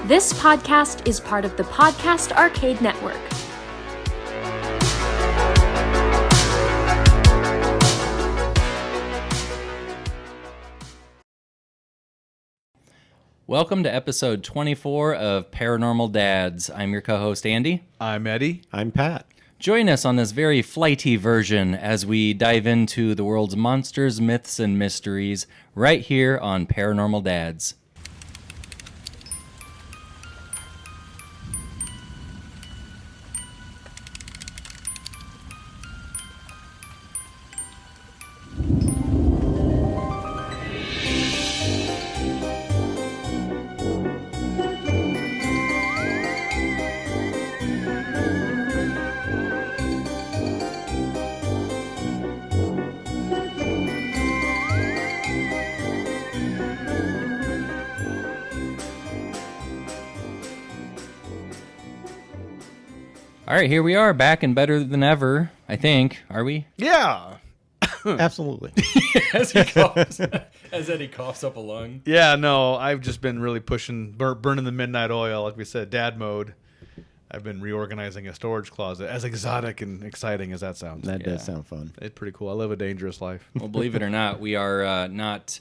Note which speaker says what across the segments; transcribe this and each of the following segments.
Speaker 1: This podcast is part of the Podcast Arcade Network.
Speaker 2: Welcome to episode 24 of Paranormal Dads. I'm your co-host, Andy.
Speaker 3: I'm Eddie.
Speaker 4: I'm Pat.
Speaker 2: Join us on this very flighty version as we dive into the world's monsters, myths, and mysteries right here on Paranormal Dads. All right, here we are, back and better than ever, I think. Are we?
Speaker 3: Yeah.
Speaker 4: Absolutely.
Speaker 2: As Eddie coughs up a lung.
Speaker 3: Yeah, no, I've just been really pushing, burning the midnight oil, like we said, dad mode. I've been reorganizing a storage closet, as exotic and exciting as that sounds.
Speaker 4: That does sound fun.
Speaker 3: It's pretty cool. I live a dangerous life.
Speaker 2: Well, believe it or not, we are not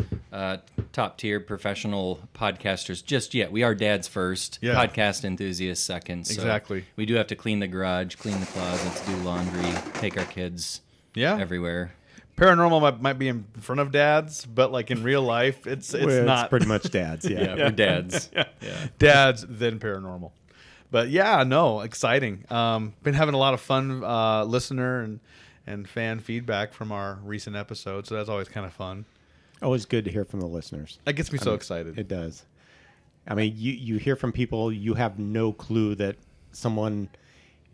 Speaker 2: top-tier professional podcasters just yet. We are dads first, podcast enthusiasts second. So
Speaker 3: exactly.
Speaker 2: We do have to clean the garage, clean the closets, do laundry, take our kids everywhere.
Speaker 3: Paranormal might be in front of dads, but like in real life, it's not.
Speaker 4: It's pretty much dads,
Speaker 2: Yeah, we're dads.
Speaker 3: Yeah. Dads, then paranormal. But yeah, no, exciting. Been having a lot of fun listener and fan feedback from our recent episodes, so that's always kind of fun.
Speaker 4: Always good to hear from the listeners.
Speaker 3: That gets me so excited.
Speaker 4: It does. I mean, you hear from people, you have no clue that someone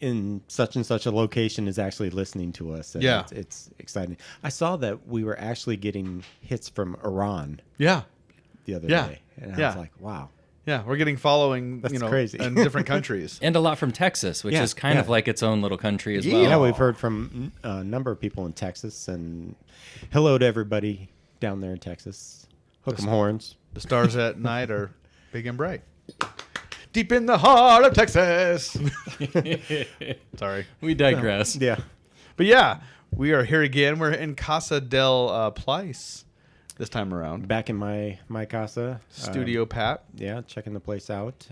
Speaker 4: in such and such a location is actually listening to us. And it's exciting. I saw that we were actually getting hits from Iran the other day. And I was like, wow.
Speaker 3: Yeah, we're getting following,
Speaker 4: That's crazy.
Speaker 3: in different countries.
Speaker 2: And a lot from Texas, which is kind of like its own little country as well.
Speaker 4: Yeah, we've heard from a number of people in Texas. And hello to everybody down there in Texas. Hook 'em horns.
Speaker 3: The stars at night are big and bright. Deep in the heart of Texas. Sorry.
Speaker 2: We digress.
Speaker 4: Yeah.
Speaker 3: But yeah, we are here again. We're in Casa del Place this time around.
Speaker 4: Back in my casa.
Speaker 3: Studio Pat.
Speaker 4: Yeah, checking the place out.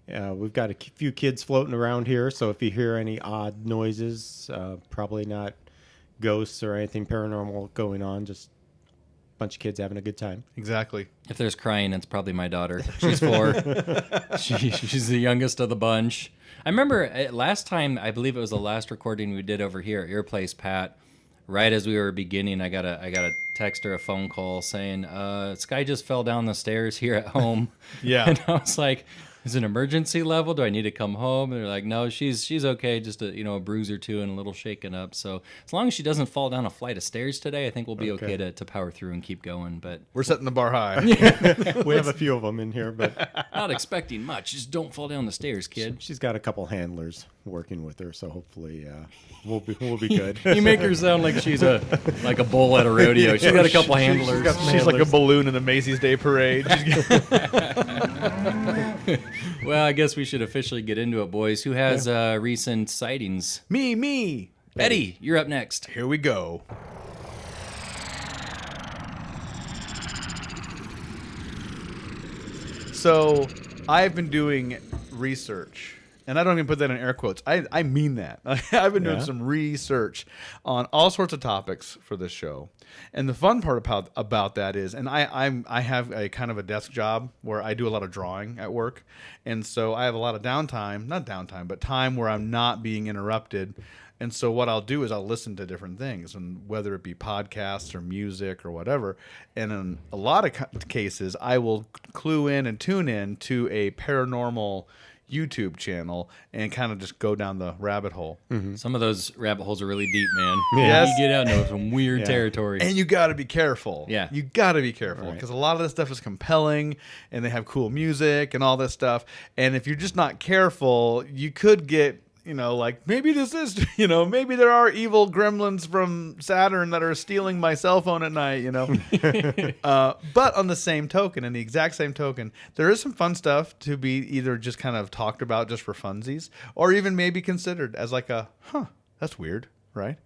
Speaker 4: We've got a few kids floating around here, so if you hear any odd noises, probably not ghosts or anything paranormal going on, just a bunch of kids having a good time.
Speaker 3: Exactly.
Speaker 2: If there's crying, it's probably my daughter. She's 4. She's the youngest of the bunch. I remember last time, I believe it was the last recording we did over here at your place, Pat. Right as we were beginning, I got a text or a phone call saying, Sky just fell down the stairs here at home.
Speaker 3: Yeah.
Speaker 2: And I was like, is it an emergency level? Do I need to come home? And they're like, no, she's okay. Just a bruise or two and a little shaken up. So as long as she doesn't fall down a flight of stairs today, I think we'll be okay to power through and keep going. But
Speaker 3: we're setting the bar high.
Speaker 4: We have a few of them in here, but
Speaker 2: not expecting much. Just don't fall down the stairs, kid.
Speaker 4: She's got a couple handlers working with her, so hopefully we'll be good.
Speaker 2: You make her sound like she's like a bull at a rodeo. She's got a couple handlers.
Speaker 3: She's like a balloon in a Macy's Day Parade.
Speaker 2: Well, I guess we should officially get into it, boys. Who has recent sightings?
Speaker 3: Me.
Speaker 2: Eddie, you're up next.
Speaker 3: Here we go. So, I've been doing research, and I don't even put that in air quotes. I mean that. I've been doing some research on all sorts of topics for this show. And the fun part about that is, and I have a kind of a desk job where I do a lot of drawing at work. And so I have a lot of downtime, not downtime, but time where I'm not being interrupted. And so what I'll do is I'll listen to different things, and whether it be podcasts or music or whatever. And in a lot of cases, I will clue in and tune in to a paranormal YouTube channel and kind of just go down the rabbit hole.
Speaker 2: Mm-hmm. Some of those rabbit holes are really deep, man.
Speaker 3: Yes.
Speaker 2: You get out into some weird territory.
Speaker 3: And you got to be careful.
Speaker 2: Yeah.
Speaker 3: You got to be careful because a lot of this stuff is compelling and they have cool music and all this stuff. And if you're just not careful, you could get like maybe this is, maybe there are evil gremlins from Saturn that are stealing my cell phone at night, But on the same token, in the exact same token, there is some fun stuff to be either just kind of talked about just for funsies, or even maybe considered as like that's weird, right?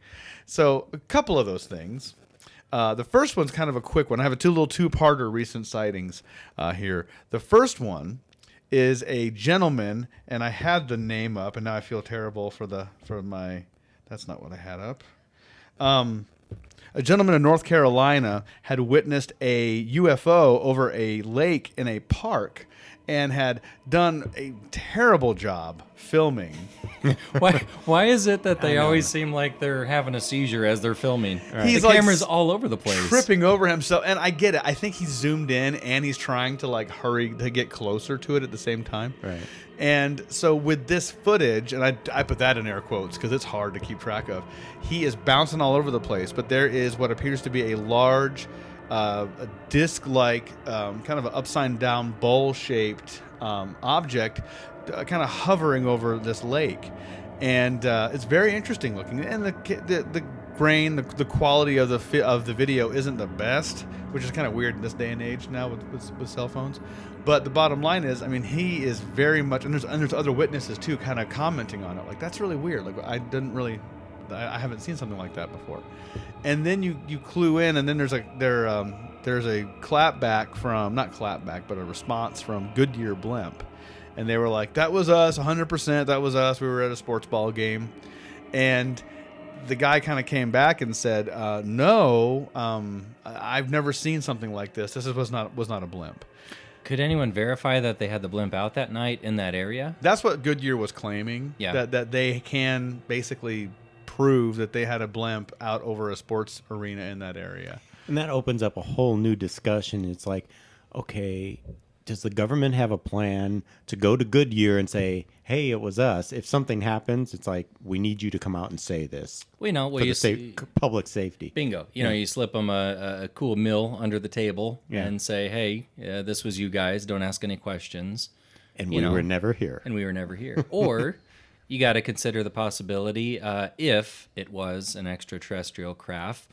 Speaker 3: So a couple of those things. The first one's kind of a quick one. I have a two-parter recent sightings here. The first one is a gentleman, and I had the name up, and now I feel terrible for my. That's not what I had up. A gentleman in North Carolina had witnessed a UFO over a lake in a park, and had done a terrible job filming.
Speaker 2: Why is it that they always seem like they're having a seizure as they're filming?
Speaker 3: He's
Speaker 2: the camera's all over the place,
Speaker 3: tripping over himself. And I get it. I think he's zoomed in and he's trying to like hurry to get closer to it at the same time.
Speaker 4: Right.
Speaker 3: And so with this footage, and I put that in air quotes because it's hard to keep track of, he is bouncing all over the place. But there is what appears to be a large, a disc-like, kind of an upside-down bowl-shaped object, kind of hovering over this lake, and it's very interesting looking. And the grain, the quality of the video isn't the best, which is kind of weird in this day and age now with cell phones. But the bottom line is, I mean, he is very much, and there's other witnesses too, kind of commenting on it, like that's really weird. Like I haven't seen something like that before. And then you clue in, and then there's a clapback from, not clapback, but a response from Goodyear Blimp. And they were like, that was us, 100%, that was us. We were at a sports ball game. And the guy kind of came back and said, no, I've never seen something like this. This was not a blimp.
Speaker 2: Could anyone verify that they had the blimp out that night in that area?
Speaker 3: That's what Goodyear was claiming.
Speaker 2: Yeah.
Speaker 3: That they can basically prove that they had a blimp out over a sports arena in that area.
Speaker 4: And that opens up a whole new discussion. It's like, okay, does the government have a plan to go to Goodyear and say, hey, it was us? If something happens, it's like, we need you to come out and say this.
Speaker 2: We know. Well,
Speaker 4: for public safety.
Speaker 2: Bingo. You slip them a cool mill under the table and say, hey, this was you guys. Don't ask any questions.
Speaker 4: And we were never here.
Speaker 2: And we were never here. Or you got to consider the possibility, if it was an extraterrestrial craft,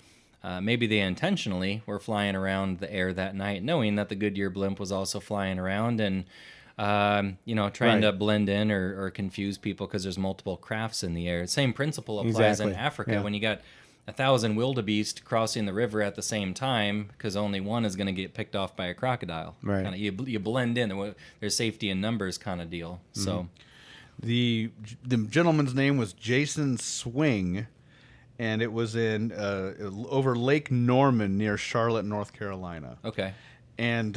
Speaker 2: maybe they intentionally were flying around the air that night, knowing that the Goodyear blimp was also flying around and, trying to blend in or confuse people because there's multiple crafts in the air. Same principle applies in Africa when you got 1,000 wildebeest crossing the river at the same time because only one is going to get picked off by a crocodile.
Speaker 4: Right.
Speaker 2: Kinda, you blend in. There's safety in numbers kind of deal. Mm-hmm. So
Speaker 3: the gentleman's name was Jason Swing, and it was in over Lake Norman near Charlotte, North Carolina.
Speaker 2: Okay.
Speaker 3: And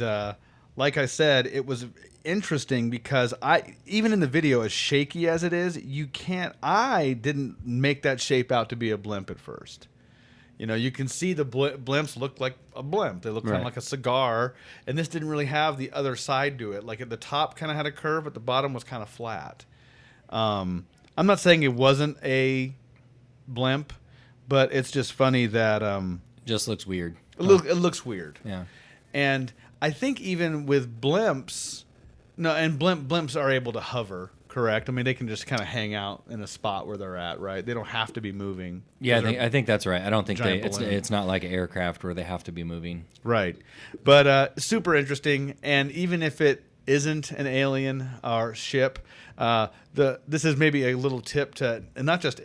Speaker 3: like I said, it was interesting because even in the video, as shaky as it is, I didn't make that shape out to be a blimp at first. You can see the blimps look like a blimp. They look kind of like a cigar, and this didn't really have the other side to it. Like at the top kind of had a curve, but the bottom was kind of flat. I'm not saying it wasn't a blimp, but it's just funny that
Speaker 2: just looks weird.
Speaker 3: It looks weird.
Speaker 2: Yeah.
Speaker 3: And I think even with blimps, blimps are able to hover, correct? I mean, they can just kind of hang out in a spot where they're at, right? They don't have to be moving.
Speaker 2: Yeah, I think that's right. I don't think it's not like an aircraft where they have to be moving.
Speaker 3: Right. But super interesting. And even if it isn't an alien or ship, this is maybe a little tip to, and not just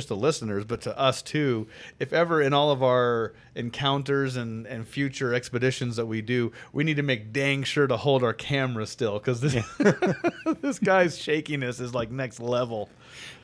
Speaker 3: the listeners, but to us too. If ever in all of our encounters and future expeditions that we do, we need to make dang sure to hold our camera still, because this guy's shakiness is like next level.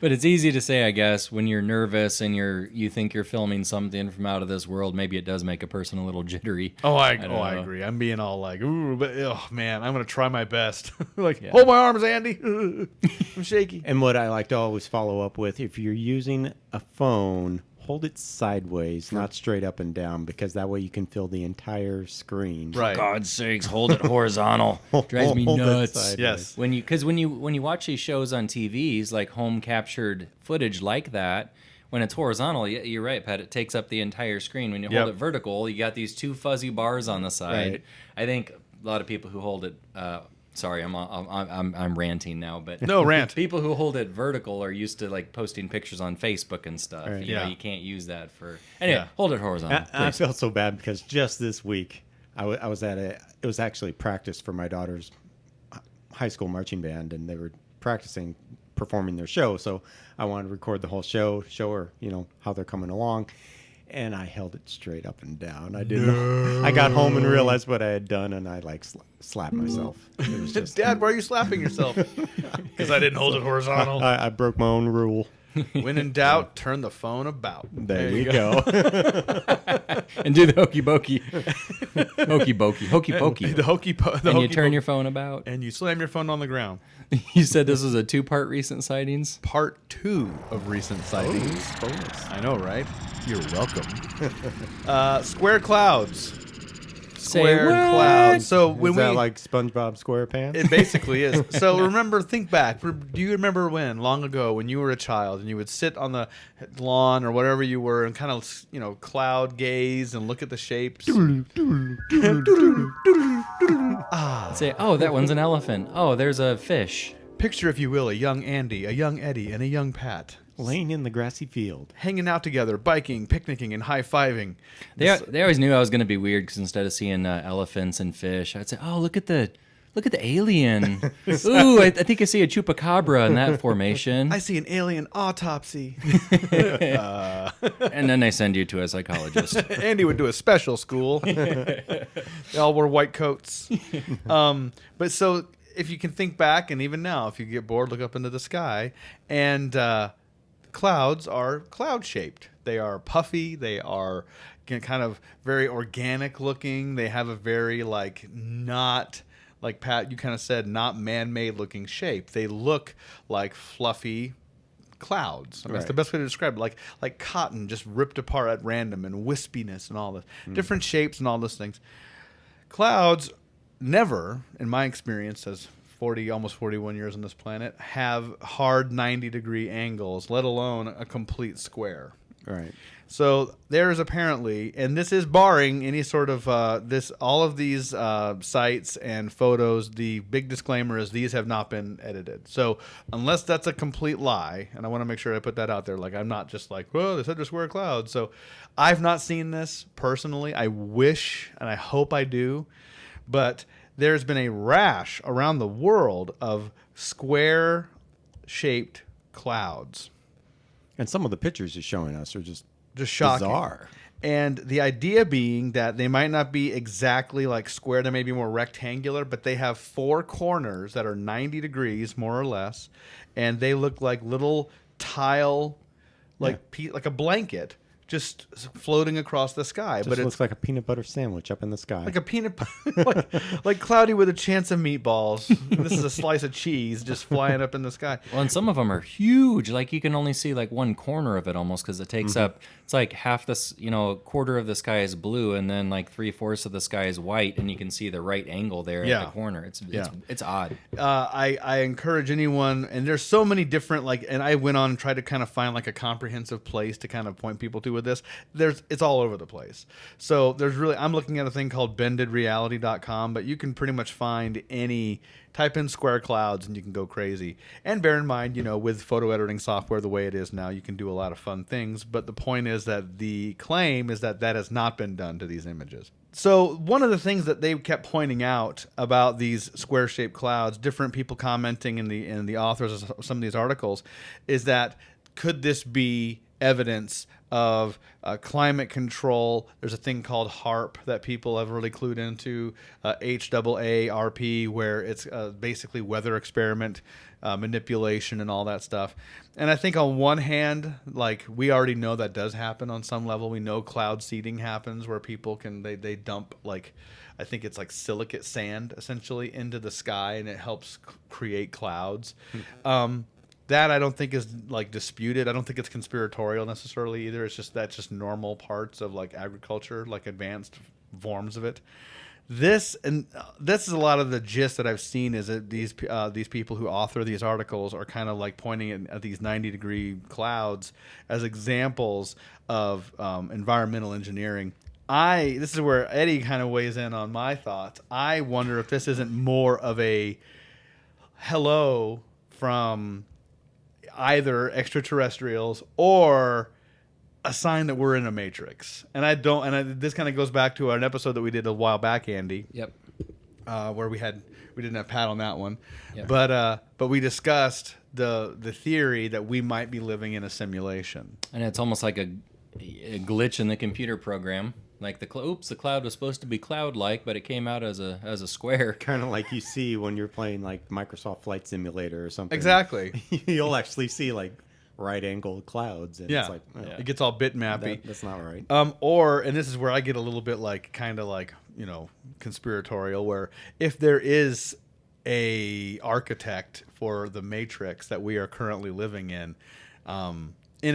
Speaker 2: But it's easy to say, I guess, when you're nervous and you think you're filming something from out of this world. Maybe it does make a person a little jittery.
Speaker 3: I agree. I'm being all like, ooh, but man, I'm gonna try my best. Hold my arms, Andy. I'm shaky.
Speaker 4: And what I like to always follow up with, if you're using a phone, hold it sideways, not straight up and down, because that way you can fill the entire screen.
Speaker 3: Right.
Speaker 2: For God's sakes, hold it horizontal. Drives me nuts.
Speaker 3: Yes.
Speaker 2: When you watch these shows on TVs, like home captured footage like that, when it's horizontal, you're right, Pat, it takes up the entire screen. When you hold it vertical, you got these two fuzzy bars on the side.
Speaker 4: Right.
Speaker 2: I think a lot of people who hold it Sorry, I'm ranting now, but
Speaker 3: No, rant.
Speaker 2: People who hold it vertical are used to like posting pictures on Facebook and stuff.
Speaker 4: Right.
Speaker 2: You know,
Speaker 3: Yeah.
Speaker 2: you can't use that for anyway.
Speaker 3: Yeah.
Speaker 2: Hold it horizontal.
Speaker 4: I felt so bad because just this week I was at it was actually practice for my daughter's high school marching band, and they were practicing performing their show. So I wanted to record the whole show, show her, how they're coming along. And I held it straight up and down. I didn't. I got home and realized what I had done, and I slapped myself. It was just,
Speaker 3: Dad, why are you slapping yourself? Because I didn't hold it horizontal.
Speaker 4: I broke my own rule.
Speaker 3: When in doubt, turn the phone about.
Speaker 4: There you go.
Speaker 2: And do the hokey pokey, hokey pokey.
Speaker 3: The hokey po- the
Speaker 2: And you
Speaker 3: hokey
Speaker 2: turn
Speaker 3: po-
Speaker 2: your phone about.
Speaker 3: and you slam your phone on the ground.
Speaker 2: You said this was a 2-part recent sightings.
Speaker 3: Part 2 of recent sightings. I know, right? You're welcome. Square clouds. Square
Speaker 2: what?
Speaker 3: clouds. So when
Speaker 4: Is that like SpongeBob SquarePants?
Speaker 3: it basically is. So think back. Do you remember long ago, when you were a child and you would sit on the lawn or whatever you were and kind of, cloud gaze and look at the shapes?
Speaker 2: Say, oh, that one's an elephant. Oh, there's a fish.
Speaker 3: Picture, if you will, a young Andy, a young Eddie, and a young Pat.
Speaker 4: Laying in the grassy field.
Speaker 3: Hanging out together, biking, picnicking, and high-fiving.
Speaker 2: They always knew I was going to be weird because instead of seeing elephants and fish, I'd say, oh, look at the alien. Ooh, I think I see a chupacabra in that formation.
Speaker 3: I see an alien autopsy.
Speaker 2: And then I send you to a psychologist.
Speaker 3: Andy would do a special school. They all wore white coats. But so if you can think back, and even now, if you get bored, look up into the sky, and clouds are cloud-shaped. They are puffy. They are kind of very organic looking. They have a very not, like Pat, you kind of said, not man-made looking shape. They look like fluffy clouds. I mean, That's the best way to describe it. Like cotton just ripped apart at random, and wispiness and all this. Different shapes and all those things. Clouds never, in my experience as almost 41 years on this planet, have hard 90-degree angles, let alone a complete square.
Speaker 4: Right.
Speaker 3: So there is apparently, and this is barring any sort of all of these sites and photos. The big disclaimer is these have not been edited. So unless that's a complete lie, and I want to make sure I put that out there, I'm not just well, they said they're square clouds. So I've not seen this personally. I wish and I hope I do, but there's been a rash around the world of square-shaped clouds.
Speaker 4: And some of the pictures you're showing us are just
Speaker 3: shocking.
Speaker 4: bizarre.
Speaker 3: And the idea being that they might not be exactly like square, they may be more rectangular, but they have 4 corners that are 90 degrees, more or less, and they look like little tile, like a blanket, just floating across the sky.
Speaker 4: Just
Speaker 3: but it
Speaker 4: looks like a peanut butter sandwich up in the sky.
Speaker 3: like a peanut, like cloudy with a chance of meatballs. This is a slice of cheese just flying up in the sky.
Speaker 2: Well, and some of them are huge. Like you can only see one corner of it almost because it takes up. It's like half this, a quarter of the sky is blue, and then 3/4 of the sky is white, and you can see the right angle there at the corner. It's odd.
Speaker 3: I encourage anyone, and there's so many different and I went on and tried to kind of find a comprehensive place to kind of point people to with this. It's all over the place. So I'm looking at a thing called bendedreality.com, but you can pretty much find type in square clouds and you can go crazy. And bear in mind, with photo editing software the way it is now, you can do a lot of fun things. But the point is that the claim is that has not been done to these images. So one of the things that they kept pointing out about these square-shaped clouds, different people commenting in the authors of some of these articles, is that could this be evidence of climate control? There's a thing called HAARP that people have really clued into, HAARP, where it's basically weather experiment manipulation and all that stuff. And I think on one hand, we already know that does happen on some level. We know cloud seeding happens where people they dump I think it's silicate sand essentially into the sky, and it helps create clouds. That I don't think is disputed. I don't think it's conspiratorial necessarily either. It's that's just normal parts of agriculture, advanced forms of it. This is a lot of the gist that I've seen is that these people who author these articles are kind of pointing at these 90-degree clouds as examples of environmental engineering. This is where Eddie kind of weighs in on my thoughts. I wonder if this isn't more of a hello from either extraterrestrials or a sign that we're in a matrix. And this kind of goes back to an episode that we did a while back, Andy.
Speaker 2: Yep.
Speaker 3: Where we didn't have Pat on that one.
Speaker 2: Yep.
Speaker 3: But we discussed the theory that we might be living in a simulation.
Speaker 2: And it's almost like a glitch in the computer program. Like the cloud was supposed to be cloud-like, but it came out as a square.
Speaker 4: Kind of like you see when you're playing like Microsoft Flight Simulator or something.
Speaker 3: Exactly.
Speaker 4: You'll actually see like right-angled clouds, and it's like, oh,
Speaker 3: it gets all bitmappy.
Speaker 4: that's not right.
Speaker 3: And this is where I get a little bit like kind of like, conspiratorial, where if there is a architect for the matrix that we are currently living in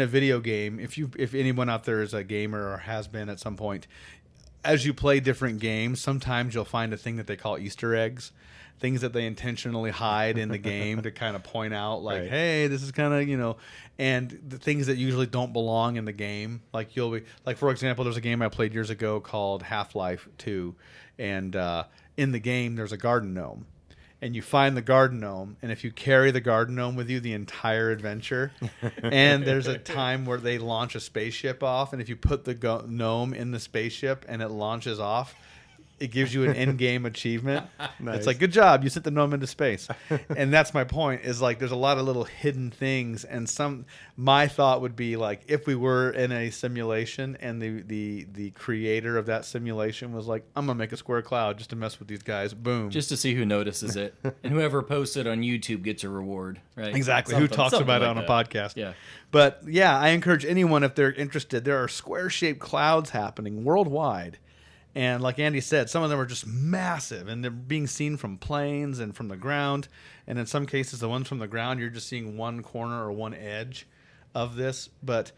Speaker 3: a video game, if anyone out there is a gamer or has been at some point, as you play different games, sometimes you'll find a thing that they call Easter eggs, things that they intentionally hide in the game to kind of point out like,
Speaker 4: right.
Speaker 3: Hey, this is kind of, and the things that usually don't belong in the game. Like for example, there's a game I played years ago called Half-Life 2. And in the game, there's a garden gnome. And you find the garden gnome, and if you carry the garden gnome with you the entire adventure, and there's a time where they launch a spaceship off, and if you put the gnome in the spaceship and it launches off, it gives you an in-game achievement.
Speaker 4: Nice.
Speaker 3: It's like, good job, you sent the gnome into space. And that's my point, is like there's a lot of little hidden things, and my thought would be like, if we were in a simulation and the creator of that simulation was like, I'm gonna make a square cloud just to mess with these guys, boom.
Speaker 2: Just to see who notices it. And whoever posts it on YouTube gets a reward, right?
Speaker 3: Exactly. Who talks about it on a podcast.
Speaker 2: Yeah.
Speaker 3: But yeah, I encourage anyone, if they're interested, there are square-shaped clouds happening worldwide. And like Andy said, some of them are just massive, and they're being seen from planes and from the ground. And in some cases, the ones from the ground, you're just seeing one corner or one edge of this. But,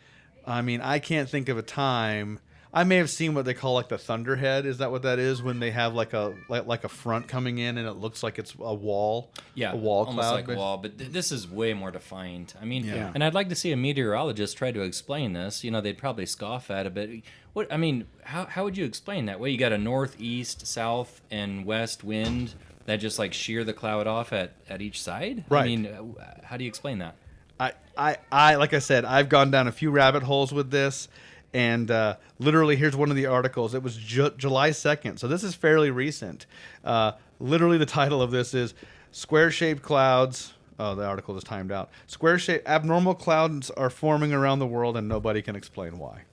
Speaker 3: I mean, I can't think of a time. I may have seen what they call like the thunderhead. Is that what that is? When they have like a front coming in and it looks like it's a wall?
Speaker 2: Yeah,
Speaker 3: a wall
Speaker 2: almost
Speaker 3: cloud.
Speaker 2: like a wall. But this is way more defined. I mean,
Speaker 3: Yeah.
Speaker 2: and I'd like to see a meteorologist try to explain this. They'd probably scoff at it, but how would you explain that? Well, you got a northeast, south, and west wind that just like shear the cloud off at each side?
Speaker 3: Right.
Speaker 2: I mean, how do you explain that?
Speaker 3: I like I said, I've gone down a few rabbit holes with this. And literally, here's one of the articles. It was July 2nd, so this is fairly recent. Literally, the title of this is Square-Shaped Clouds. Oh, the article is timed out. Square-shaped abnormal clouds are forming around the world, and nobody can explain why.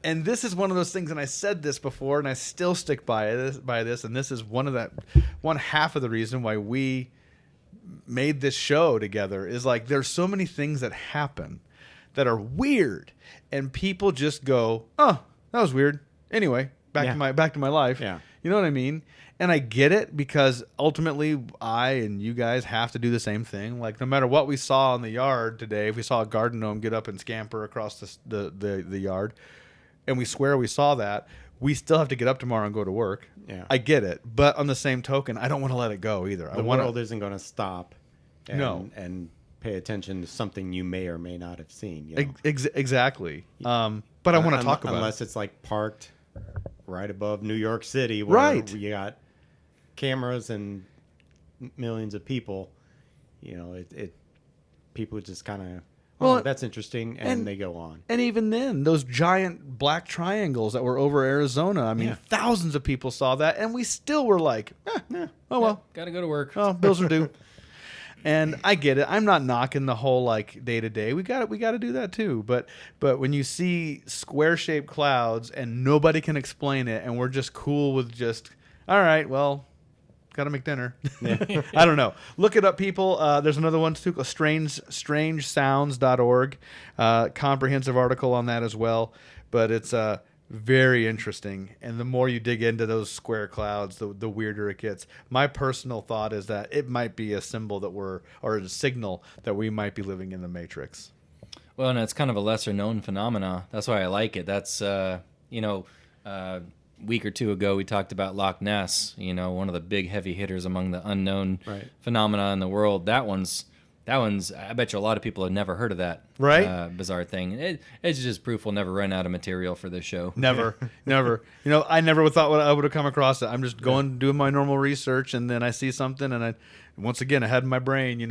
Speaker 3: And this is one of those things, and I said this before, and I still stick by this. And this is one half of the reason why we made this show together. Is like there's so many things that happen that are weird, and people just go, "Oh, that was weird." Anyway, back to my life.
Speaker 4: Yeah.
Speaker 3: You know what I mean? And I get it, because ultimately I and you guys have to do the same thing. Like no matter what we saw in the yard today, if we saw a garden gnome get up and scamper across the yard, and we swear we saw that, we still have to get up tomorrow and go to work.
Speaker 4: Yeah.
Speaker 3: I get it, but on the same token, I don't want to let it go either.
Speaker 4: The world isn't going to stop. And pay attention to something you may or may not have seen.
Speaker 3: Exactly. But I want to talk about
Speaker 4: unless it's like parked right above New York City, where
Speaker 3: right.
Speaker 4: you got cameras and millions of people. People just kind of, that's interesting, and they go on.
Speaker 3: And even then, those giant black triangles that were over Arizona, I mean, thousands of people saw that, and we still were like, oh well,
Speaker 2: Gotta go to work.
Speaker 3: Oh, bills are due. And I get it. I'm not knocking the whole like day to day. We got to do that too. But when you see square shaped clouds and nobody can explain it, and we're just cool with just, all right, well, got to make dinner. I don't know. Look it up, people. There's another one too, strangesounds.org. Comprehensive article on that as well. But it's very interesting, and the more you dig into those square clouds, the weirder it gets. My personal thought is that it might be a symbol or a signal that we might be living in the Matrix.
Speaker 2: Well, and it's kind of a lesser known phenomena. That's why I like it. That's a week or two ago we talked about Loch Ness, one of the big heavy hitters among the unknown phenomena in the world. That one's That one's, I bet you a lot of people have never heard of that bizarre thing. It's just proof we'll never run out of material for this show.
Speaker 3: Never. I never thought I would have come across it. I'm just doing my normal research, and then I see something, and once again, I had in my brain,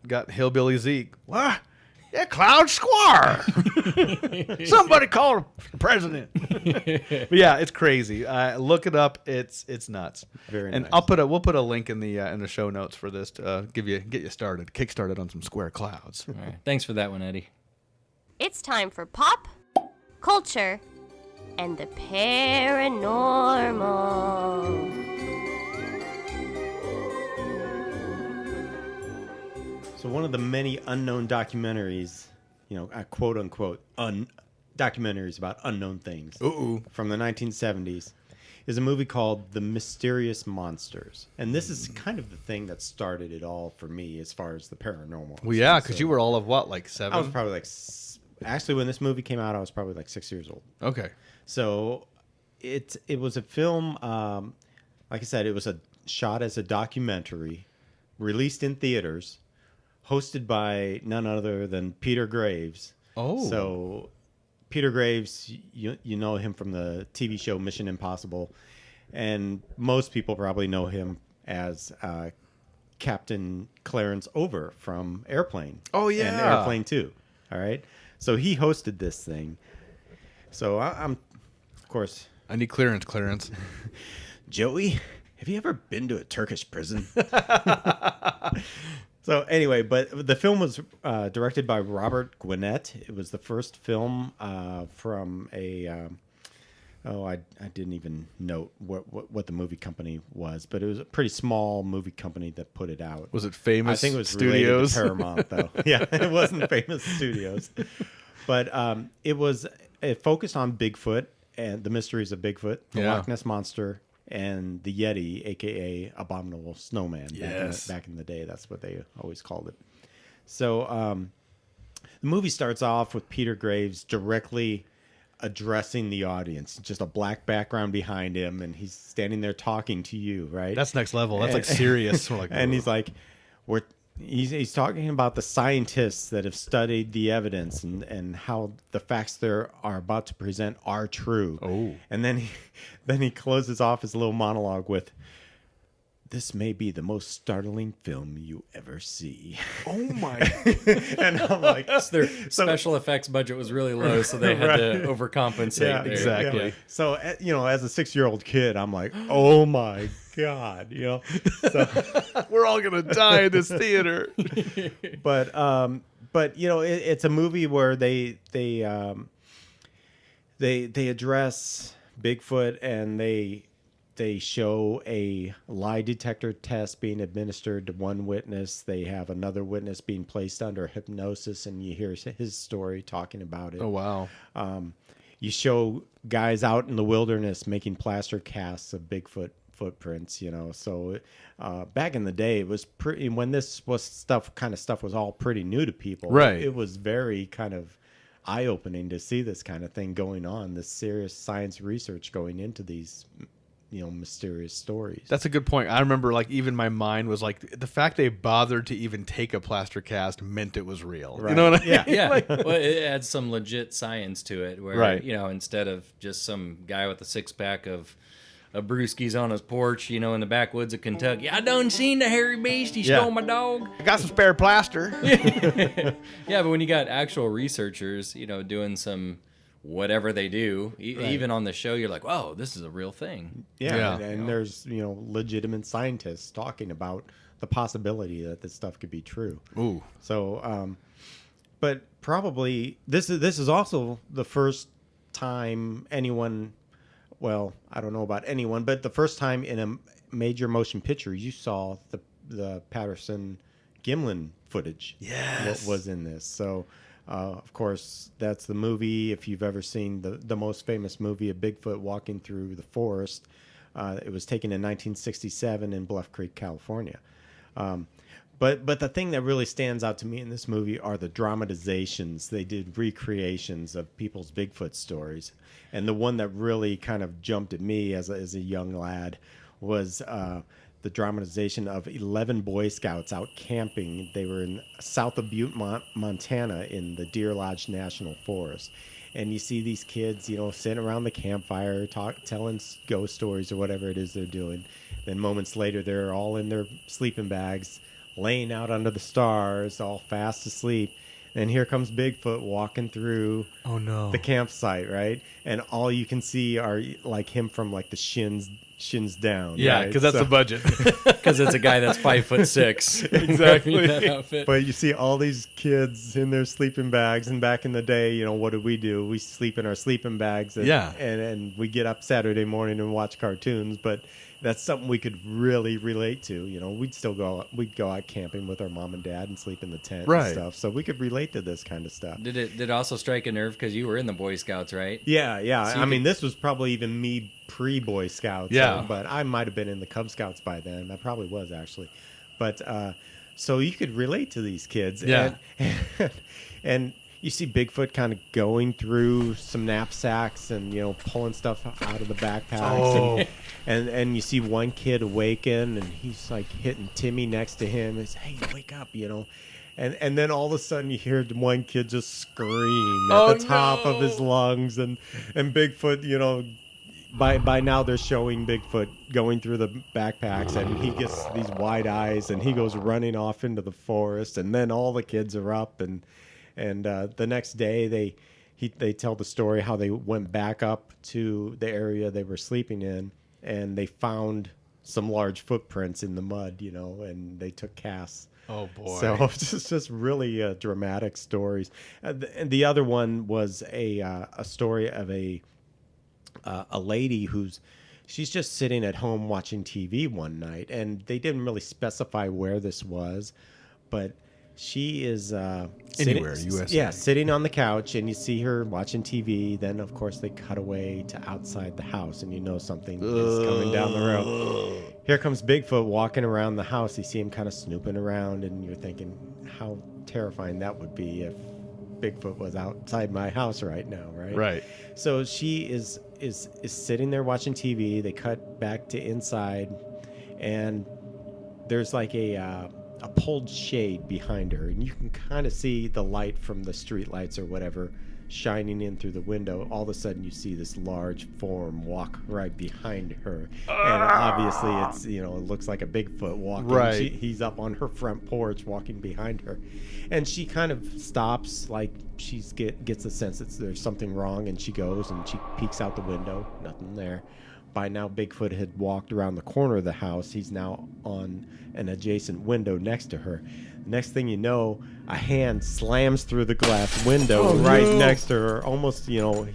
Speaker 3: got hillbilly Zeke. What? Yeah, Cloud Squire. Somebody call the president. But yeah, it's crazy. Look it up. It's nuts.
Speaker 4: Very
Speaker 3: and
Speaker 4: nice.
Speaker 3: we'll put a link in the show notes for this to get you started, kick-started on some square clouds.
Speaker 2: All right. Thanks for that one, Eddie.
Speaker 5: It's time for pop, culture, and the paranormal.
Speaker 4: So one of the many unknown documentaries, quote unquote, documentaries about unknown things from the 1970s is a movie called The Mysterious Monsters. And this is kind of the thing that started it all for me as far as the paranormal.
Speaker 3: Well, yeah, because you were all of what, like 7?
Speaker 4: I was probably actually, when this movie came out, I was probably like 6 years old.
Speaker 3: Okay.
Speaker 4: So it was a film, like I said, it was shot as a documentary, released in theaters, hosted by none other than Peter Graves. Oh. So Peter Graves, you know him from the TV show Mission Impossible, and most people probably know him as Captain Clarence Over from Airplane.
Speaker 3: Oh, yeah.
Speaker 4: And Airplane 2. All right. So he hosted this thing. So I'm, of course...
Speaker 3: I need clearance.
Speaker 4: Joey, have you ever been to a Turkish prison? So anyway, but the film was directed by Robert Gwinnett. It was the first film from a I didn't even note what the movie company was, but it was a pretty small movie company that put it out.
Speaker 3: Was it Famous?
Speaker 4: I think it was
Speaker 3: Studios?
Speaker 4: related to Paramount, though. Yeah, it wasn't Famous Studios, but it focused on Bigfoot and the mysteries of Bigfoot, the Loch Ness Monster, and the Yeti, aka Abominable Snowman.
Speaker 3: Yes.
Speaker 4: Back in the day, that's what they always called it. So the movie starts off with Peter Graves directly addressing the audience, just a black background behind him, and he's standing there talking to you, right?
Speaker 3: That's next level. That's like serious. We're like,
Speaker 4: and he's like, he's talking about the scientists that have studied the evidence and how the facts they are about to present are true.
Speaker 3: Oh.
Speaker 4: And then he closes off his little monologue with, "This may be the most startling film you ever see."
Speaker 3: Oh my!
Speaker 4: And I'm like,
Speaker 2: Their special effects budget was really low, so they had to overcompensate.
Speaker 4: Yeah,
Speaker 2: there.
Speaker 3: exactly.
Speaker 4: Yeah. So as a 6-year-old kid, I'm like, oh my God, So,
Speaker 3: we're all gonna die in this theater.
Speaker 4: but it's a movie where they address Bigfoot, and they show a lie detector test being administered to one witness. They have another witness being placed under hypnosis, and you hear his story talking about it.
Speaker 3: Oh wow!
Speaker 4: You show guys out in the wilderness making plaster casts of Bigfoot footprints. So back in the day, it was pretty, when this stuff was all pretty new to people.
Speaker 3: Right.
Speaker 4: It was very kind of eye-opening to see this kind of thing going on, this serious science research going into these mysterious stories.
Speaker 3: That's a good point. I remember, like, even my mind was like, the fact they bothered to even take a plaster cast meant it was real.
Speaker 4: Right.
Speaker 3: You know what I mean?
Speaker 4: Yeah.
Speaker 2: Yeah,
Speaker 3: Like,
Speaker 2: well, it adds some legit science to it, where
Speaker 3: Right.
Speaker 2: Instead of just some guy with a 6-pack of brewskis on his porch, in the backwoods of Kentucky. I done seen the hairy beast. He stole my dog.
Speaker 3: I got some spare plaster.
Speaker 2: Yeah, but when you got actual researchers, doing some whatever they do, even on the show, you're like, "Whoa, this is a real thing."
Speaker 3: Yeah.
Speaker 4: And there's legitimate scientists talking about the possibility that this stuff could be true.
Speaker 3: Ooh.
Speaker 4: So, but probably this is also the first time anyone, well, I don't know about anyone, but the first time in a major motion picture you saw the Patterson Gimlin footage.
Speaker 3: Yes.
Speaker 4: What was in this. So, of course, that's the movie. If you've ever seen the most famous movie of Bigfoot walking through the forest, it was taken in 1967 in Bluff Creek, California. But the thing that really stands out to me in this movie are the dramatizations. They did recreations of people's Bigfoot stories. And the one that really kind of jumped at me as a young lad was the dramatization of 11 Boy Scouts out camping. They were in south of Butte, Montana, in the Deer Lodge National Forest. And you see these kids, sitting around the campfire, telling ghost stories or whatever it is they're doing. Then moments later, they're all in their sleeping bags, laying out under the stars, all fast asleep. And here comes Bigfoot walking through the campsite, right? And all you can see are like him from like the shins down.
Speaker 3: Yeah, because that's the budget.
Speaker 2: Because it's a guy that's 5'6".
Speaker 3: Exactly.
Speaker 2: That outfit.
Speaker 4: But you see all these kids in their sleeping bags, and back in the day, what did we do? We sleep in our sleeping bags, and we get up Saturday morning and watch cartoons. But that's something we could really relate to. We'd go out camping with our mom and dad and sleep in the tent and stuff. So we could relate to this kind of stuff.
Speaker 2: Did it also strike a nerve because you were in the Boy Scouts, right?
Speaker 4: Yeah.
Speaker 2: So
Speaker 4: this was probably even me pre-Boy Scouts.
Speaker 3: Yeah.
Speaker 4: But I might have been in the Cub Scouts by then. I probably was, actually. But so you could relate to these kids.
Speaker 3: Yeah.
Speaker 4: And you see Bigfoot kind of going through some knapsacks and, pulling stuff out of the backpacks. And you see one kid awaken, and he's like hitting Timmy next to him. And says, "Hey, wake up," And then all of a sudden you hear one kid just scream at the top of his lungs. And Bigfoot, by now they're showing Bigfoot going through the backpacks, and he gets these wide eyes, and he goes running off into the forest. And then all the kids are up, and the next day they tell the story how they went back up to the area they were sleeping in, and they found some large footprints in the mud, and they took casts.
Speaker 3: Oh boy!
Speaker 4: So it's just really dramatic stories. And the other one was a story of a lady she's just sitting at home watching TV one night, and they didn't really specify where this was, but she is
Speaker 3: anywhere, USA.
Speaker 4: Yeah, sitting on the couch, and you see her watching TV. Then, of course, they cut away to outside the house, and something is coming down the road. Here comes Bigfoot walking around the house. You see him kind of snooping around, and you're thinking how terrifying that would be if Bigfoot was outside my house right now, right?
Speaker 3: Right.
Speaker 4: So she is sitting there watching TV. They cut back to inside, and there's like a pulled shade behind her, and you can kind of see the light from the street lights or whatever shining in through the window. All of a sudden you see this large form walk right behind her, and obviously it's it looks like a Bigfoot walking.
Speaker 3: Right.
Speaker 4: He's up on her front porch walking behind her, and she kind of stops, like she gets a sense that there's something wrong, and she goes and she peeks out the window. Nothing there. By now, Bigfoot had walked around the corner of the house. He's now on an adjacent window next to her. Next thing you know, a hand slams through the glass window next to her. Almost,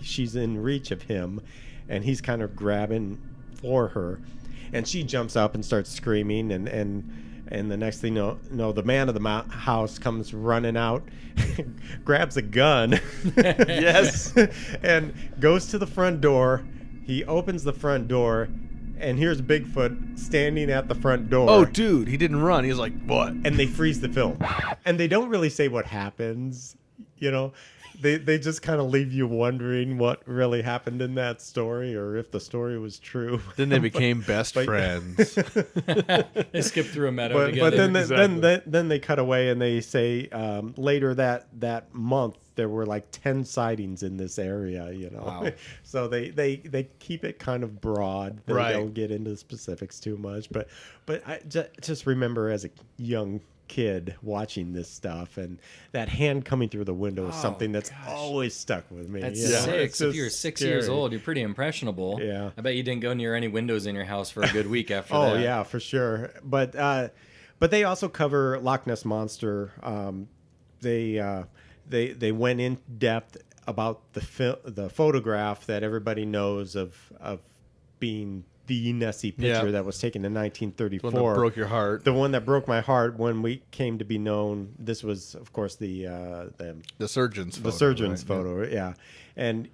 Speaker 4: she's in reach of him, and he's kind of grabbing for her. And she jumps up and starts screaming, and the next thing you know, the man of the house comes running out, grabs a gun,
Speaker 3: Yes,
Speaker 4: and goes to the front door. He opens the front door, and here's Bigfoot standing at the front door.
Speaker 3: Oh, dude, he didn't run. He was like, what?
Speaker 4: And they freeze the film. And they don't really say what happens, They just kind of leave you wondering what really happened in that story, or if the story was true.
Speaker 3: Then they became best friends.
Speaker 2: They skipped through a meadow
Speaker 4: But
Speaker 2: together.
Speaker 4: then they cut away, and they say later that month there were like 10 sightings in this area.
Speaker 3: Wow.
Speaker 4: So they keep it kind of broad. They
Speaker 3: Right.
Speaker 4: don't get into the specifics too much. But I just remember as a young kid watching this stuff, and that hand coming through the window is something that's always stuck with me.
Speaker 2: At
Speaker 4: It's
Speaker 2: 6, if
Speaker 4: just
Speaker 2: you're 6
Speaker 4: scary.
Speaker 2: years old, you're pretty impressionable.
Speaker 4: Yeah.
Speaker 2: I bet you didn't go near any windows in your house for a good week after
Speaker 4: Oh
Speaker 2: that.
Speaker 4: yeah, for sure. But they also cover Loch Ness Monster. They went in depth about the photograph that everybody knows of being the Nessie picture that was taken in 1934.
Speaker 3: One that broke your heart.
Speaker 4: The one that broke my heart when we came to be known. This was, of course, the
Speaker 3: surgeon's photo.
Speaker 4: The surgeon's
Speaker 3: right?
Speaker 4: photo, yeah. And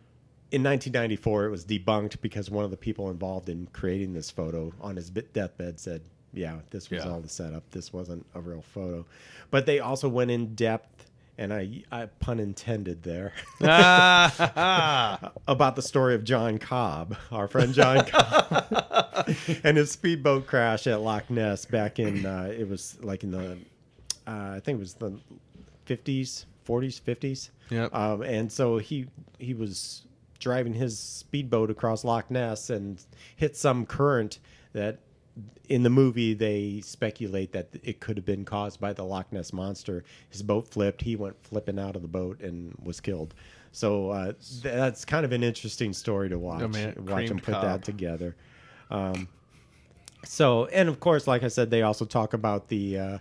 Speaker 4: in 1994, it was debunked because one of the people involved in creating this photo on his deathbed said, yeah, this was all the setup. This wasn't a real photo. But they also went in depth and I pun intended there,
Speaker 3: Ah,
Speaker 4: about the story of John Cobb, our friend John Cobb, and his speedboat crash at Loch Ness back in, it was like in the, I think it was the 50s, 40s, 50s.
Speaker 3: Yep.
Speaker 4: And so he was driving his speedboat across Loch Ness and hit some current that in the movie they speculate that it could have been caused by the Loch Ness monster. His boat flipped. He went flipping out of the boat and was killed. So that's kind of an interesting story to watch.
Speaker 3: Oh, man.
Speaker 4: Watch them
Speaker 3: Creamed
Speaker 4: put
Speaker 3: Cobb.
Speaker 4: that together. So, and of course, like I said, they also talk about the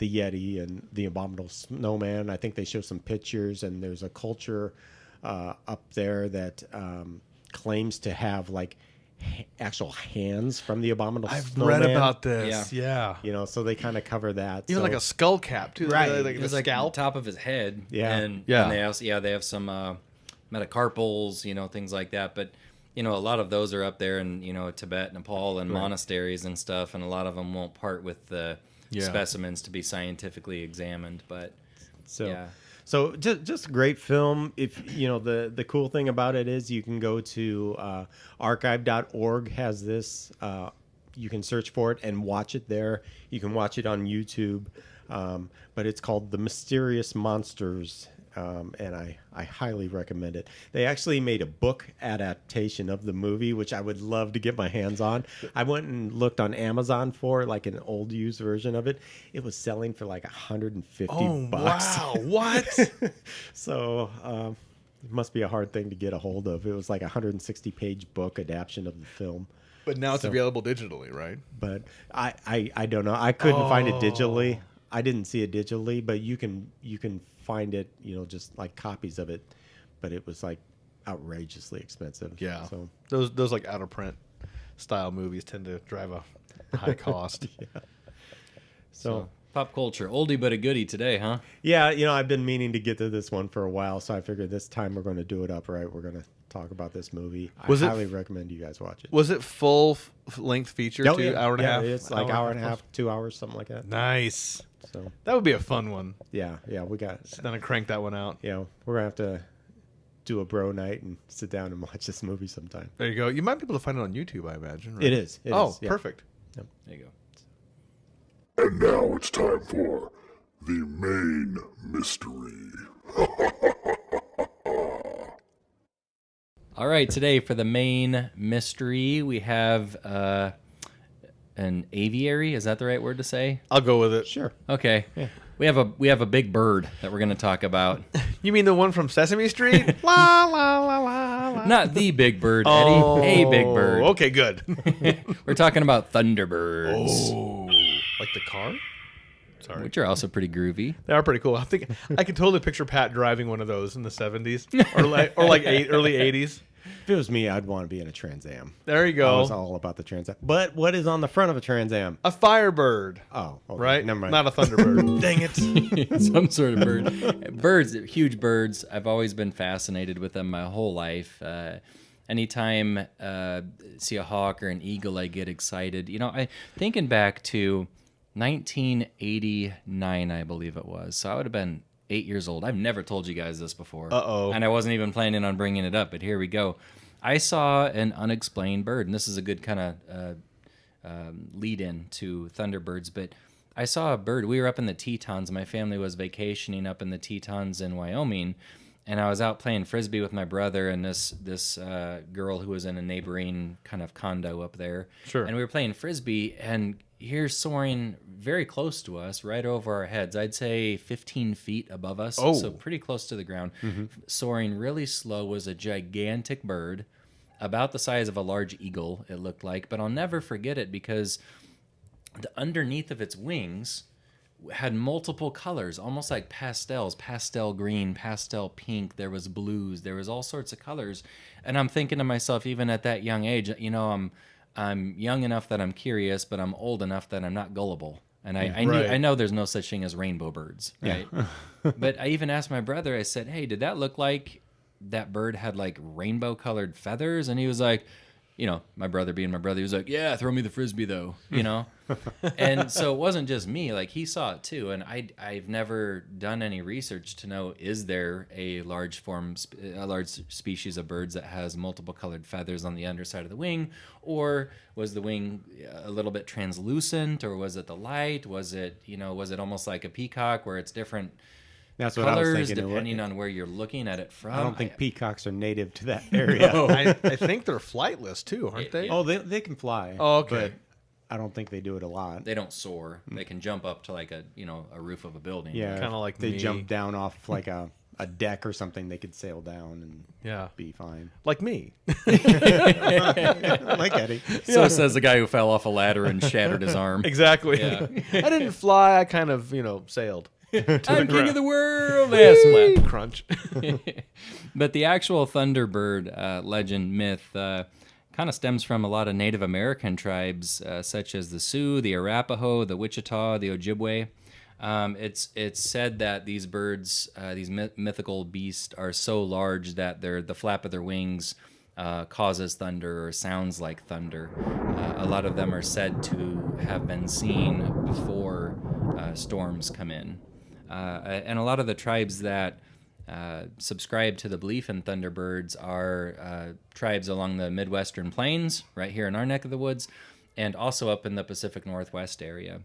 Speaker 4: Yeti and the abominable snowman. I think they show some pictures, and there's a culture up there that claims to have like actual hands from the abominable snowman.
Speaker 3: read about this. Yeah.
Speaker 4: You know, so they kind of cover that.
Speaker 3: Even
Speaker 4: so,
Speaker 3: like a skull cap too.
Speaker 4: Right.
Speaker 3: Like
Speaker 2: It
Speaker 3: the
Speaker 2: was like on
Speaker 3: scalp.
Speaker 2: top of his head.
Speaker 4: Yeah.
Speaker 2: And
Speaker 3: Yeah.
Speaker 2: they also, they have some metacarpals, things like that. But, a lot of those are up there in, Tibet, Nepal, and monasteries and stuff. And a lot of them won't part with the specimens to be scientifically examined. But,
Speaker 4: So,
Speaker 2: yeah.
Speaker 4: so just a great film. If the cool thing about it is you can go to archive.org has this. You can search for it and watch it there. You can watch it on YouTube, but it's called The Mysterious Monsters, and I highly recommend it. They actually made a book adaptation of the movie, which I would love to get my hands on. I went and looked on Amazon for like an old used version of it. It was selling for like $150.
Speaker 3: Wow. What?
Speaker 4: So it must be a hard thing to get a hold of. It was like a 160-page book adaptation of the film.
Speaker 3: But now it's
Speaker 4: So-
Speaker 3: available digitally, right?
Speaker 4: But I don't know. I couldn't find it digitally. I didn't see it digitally, but you can find it, just like copies of it. But it was like outrageously expensive.
Speaker 3: Yeah.
Speaker 4: So
Speaker 3: Those like out of print style movies tend to drive a high cost.
Speaker 4: so
Speaker 2: Pop culture, oldie but a goodie today, huh?
Speaker 4: yeah, I've been meaning to get to this one for a while, so I figured this time we're going to do it upright. We're going to talk about this movie.
Speaker 3: Was
Speaker 4: I
Speaker 3: it-
Speaker 4: highly recommend you guys watch it.
Speaker 3: Was it full length feature
Speaker 4: Oh,
Speaker 3: too?
Speaker 4: yeah.
Speaker 3: Hour and a half?
Speaker 4: It's like hour and a half, 2 hours, something like that.
Speaker 3: Nice.
Speaker 4: So
Speaker 3: That would be a fun one.
Speaker 4: yeah, we got.
Speaker 3: Sit down and crank that one out.
Speaker 4: We're gonna have to do a bro night and sit down and watch this movie sometime.
Speaker 3: There you go. You might be able to find it on YouTube, I imagine. Right?
Speaker 4: It is.
Speaker 3: Oh,
Speaker 4: yeah.
Speaker 3: perfect.
Speaker 2: There you go.
Speaker 6: And now it's time for the main mystery.
Speaker 2: All right, today for the main mystery, we have an aviary. Is that the right word to say?
Speaker 3: I'll go with it.
Speaker 4: Sure.
Speaker 2: Okay. We have a big bird that we're going to talk about.
Speaker 3: You mean the one from Sesame Street? La la la la la.
Speaker 2: Not the big bird, Eddie. A big bird.
Speaker 3: Okay, good.
Speaker 2: We're talking about Thunderbirds,
Speaker 3: Oh, like the car? Sorry.
Speaker 2: which are also pretty groovy.
Speaker 3: They are pretty cool. I think I can totally picture Pat driving one of those in the 70s or like early 80s.
Speaker 4: If it was me, I'd want to be in a Trans Am.
Speaker 3: There you
Speaker 4: I was
Speaker 3: go.
Speaker 4: all about the Trans Am. But what is on the front of a Trans Am?
Speaker 3: A Firebird,
Speaker 4: Oh, okay.
Speaker 3: right?
Speaker 4: Never mind.
Speaker 3: Not a Thunderbird. Dang it.
Speaker 2: Some sort of bird. Birds, huge birds. I've always been fascinated with them my whole life. Anytime see a hawk or an eagle, I get excited. I thinking back to 1989, I believe it was. So I would have been 8 years old. I've never told you guys this before.
Speaker 3: Uh-oh.
Speaker 2: And I wasn't even planning on bringing it up, but here we go. I saw an unexplained bird, and this is a good kind of lead-in to Thunderbirds, but I saw a bird. We were up in the Tetons. My family was vacationing up in the Tetons in Wyoming, and I was out playing Frisbee with my brother and this girl who was in a neighboring kind of condo up there.
Speaker 3: Sure.
Speaker 2: And we were playing Frisbee, and here soaring very close to us, right over our heads, I'd say 15 feet above us,
Speaker 3: Oh.
Speaker 2: so pretty close to the ground, soaring really slow, was a gigantic bird, about the size of a large eagle, it looked like, but I'll never forget it because the underneath of its wings had multiple colors, almost like pastels, pastel green, pastel pink, there was blues, there was all sorts of colors, and I'm thinking to myself, even at that young age, I'm young enough that I'm curious, but I'm old enough that I'm not gullible. And I know there's no such thing as rainbow birds, right? But I even asked my brother, I said, hey, did that look like that bird had like rainbow colored feathers? And he was like, my brother being my brother, he was like, yeah, throw me the Frisbee though, And so it wasn't just me, like he saw it too. And I've never done any research to know, is there a large species of birds that has multiple colored feathers on the underside of the wing, or was the wing a little bit translucent, or was it the light? Was it almost like a peacock where it's different
Speaker 4: That's what I was
Speaker 2: colors
Speaker 4: thinking.
Speaker 2: depending on where you're looking at it from?
Speaker 4: I don't think peacocks are native to that area.
Speaker 3: I think they're flightless too, aren't they?
Speaker 4: Oh, they can fly.
Speaker 3: Oh, okay.
Speaker 4: But I don't think they do it a lot.
Speaker 2: They don't soar. They can jump up to like a roof of a building.
Speaker 4: Yeah,
Speaker 3: Kinda like
Speaker 4: they
Speaker 3: me.
Speaker 4: jump down off like a deck or something. They could sail down and be fine.
Speaker 3: Like me.
Speaker 4: Like Eddie.
Speaker 2: So says the guy who fell off a ladder and shattered his arm.
Speaker 3: Exactly.
Speaker 2: Yeah.
Speaker 3: I didn't fly. I kind of, sailed.
Speaker 2: I'm king of the world. Ass flap.
Speaker 3: Crunch.
Speaker 2: But the actual Thunderbird legend myth kind of stems from a lot of Native American tribes, such as the Sioux, the Arapaho, the Wichita, the Ojibwe. It's said that these birds, these mythical beasts, are so large that the flap of their wings causes thunder or sounds like thunder. A lot of them are said to have been seen before storms come in. And a lot of the tribes that subscribe to the belief in Thunderbirds are tribes along the Midwestern Plains, right here in our neck of the woods, and also up in the Pacific Northwest area.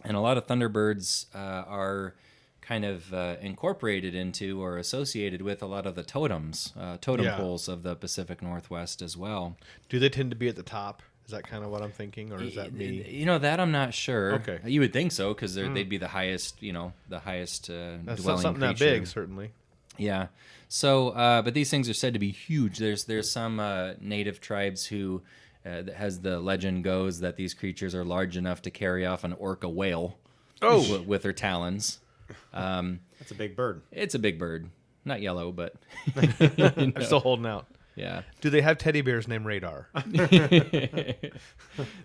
Speaker 2: And a lot of Thunderbirds are kind of incorporated into or associated with a lot of the totem poles of the Pacific Northwest as well.
Speaker 3: Do they tend to be at the top? Is that kind of what I'm thinking, or is that me?
Speaker 2: That I'm not sure.
Speaker 3: Okay.
Speaker 2: You would think so, because they'd be the highest, the highest
Speaker 3: That's
Speaker 2: dwelling
Speaker 3: something
Speaker 2: creature.
Speaker 3: that big, certainly.
Speaker 2: Yeah. So, but these things are said to be huge. There's some native tribes who, as the legend goes, that these creatures are large enough to carry off an orca whale. With their talons.
Speaker 4: That's a big bird.
Speaker 2: It's a big bird, not yellow, but
Speaker 3: I'm still holding out.
Speaker 2: Yeah.
Speaker 3: Do they have teddy bears named Radar?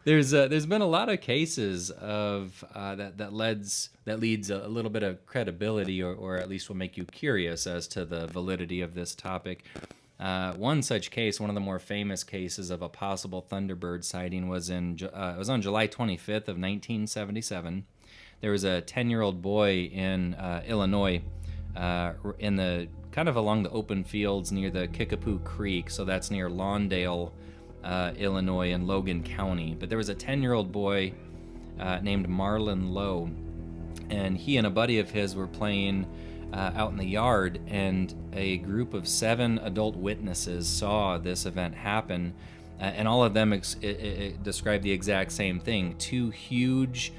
Speaker 2: There's been a lot of cases of that leads a little bit of credibility, or at least will make you curious as to the validity of this topic. One such case, one of the more famous cases of a possible Thunderbird sighting, was on July 25th of 1977. There was a 10-year-old boy in Illinois, in the kind of along the open fields near the Kickapoo Creek. So that's near Lawndale, Illinois, in Logan County. But there was a 10-year-old boy named Marlon Lowe, and he and a buddy of his were playing out in the yard, and a group of 7 adult witnesses saw this event happen, and all of them described the exact same thing: 2 huge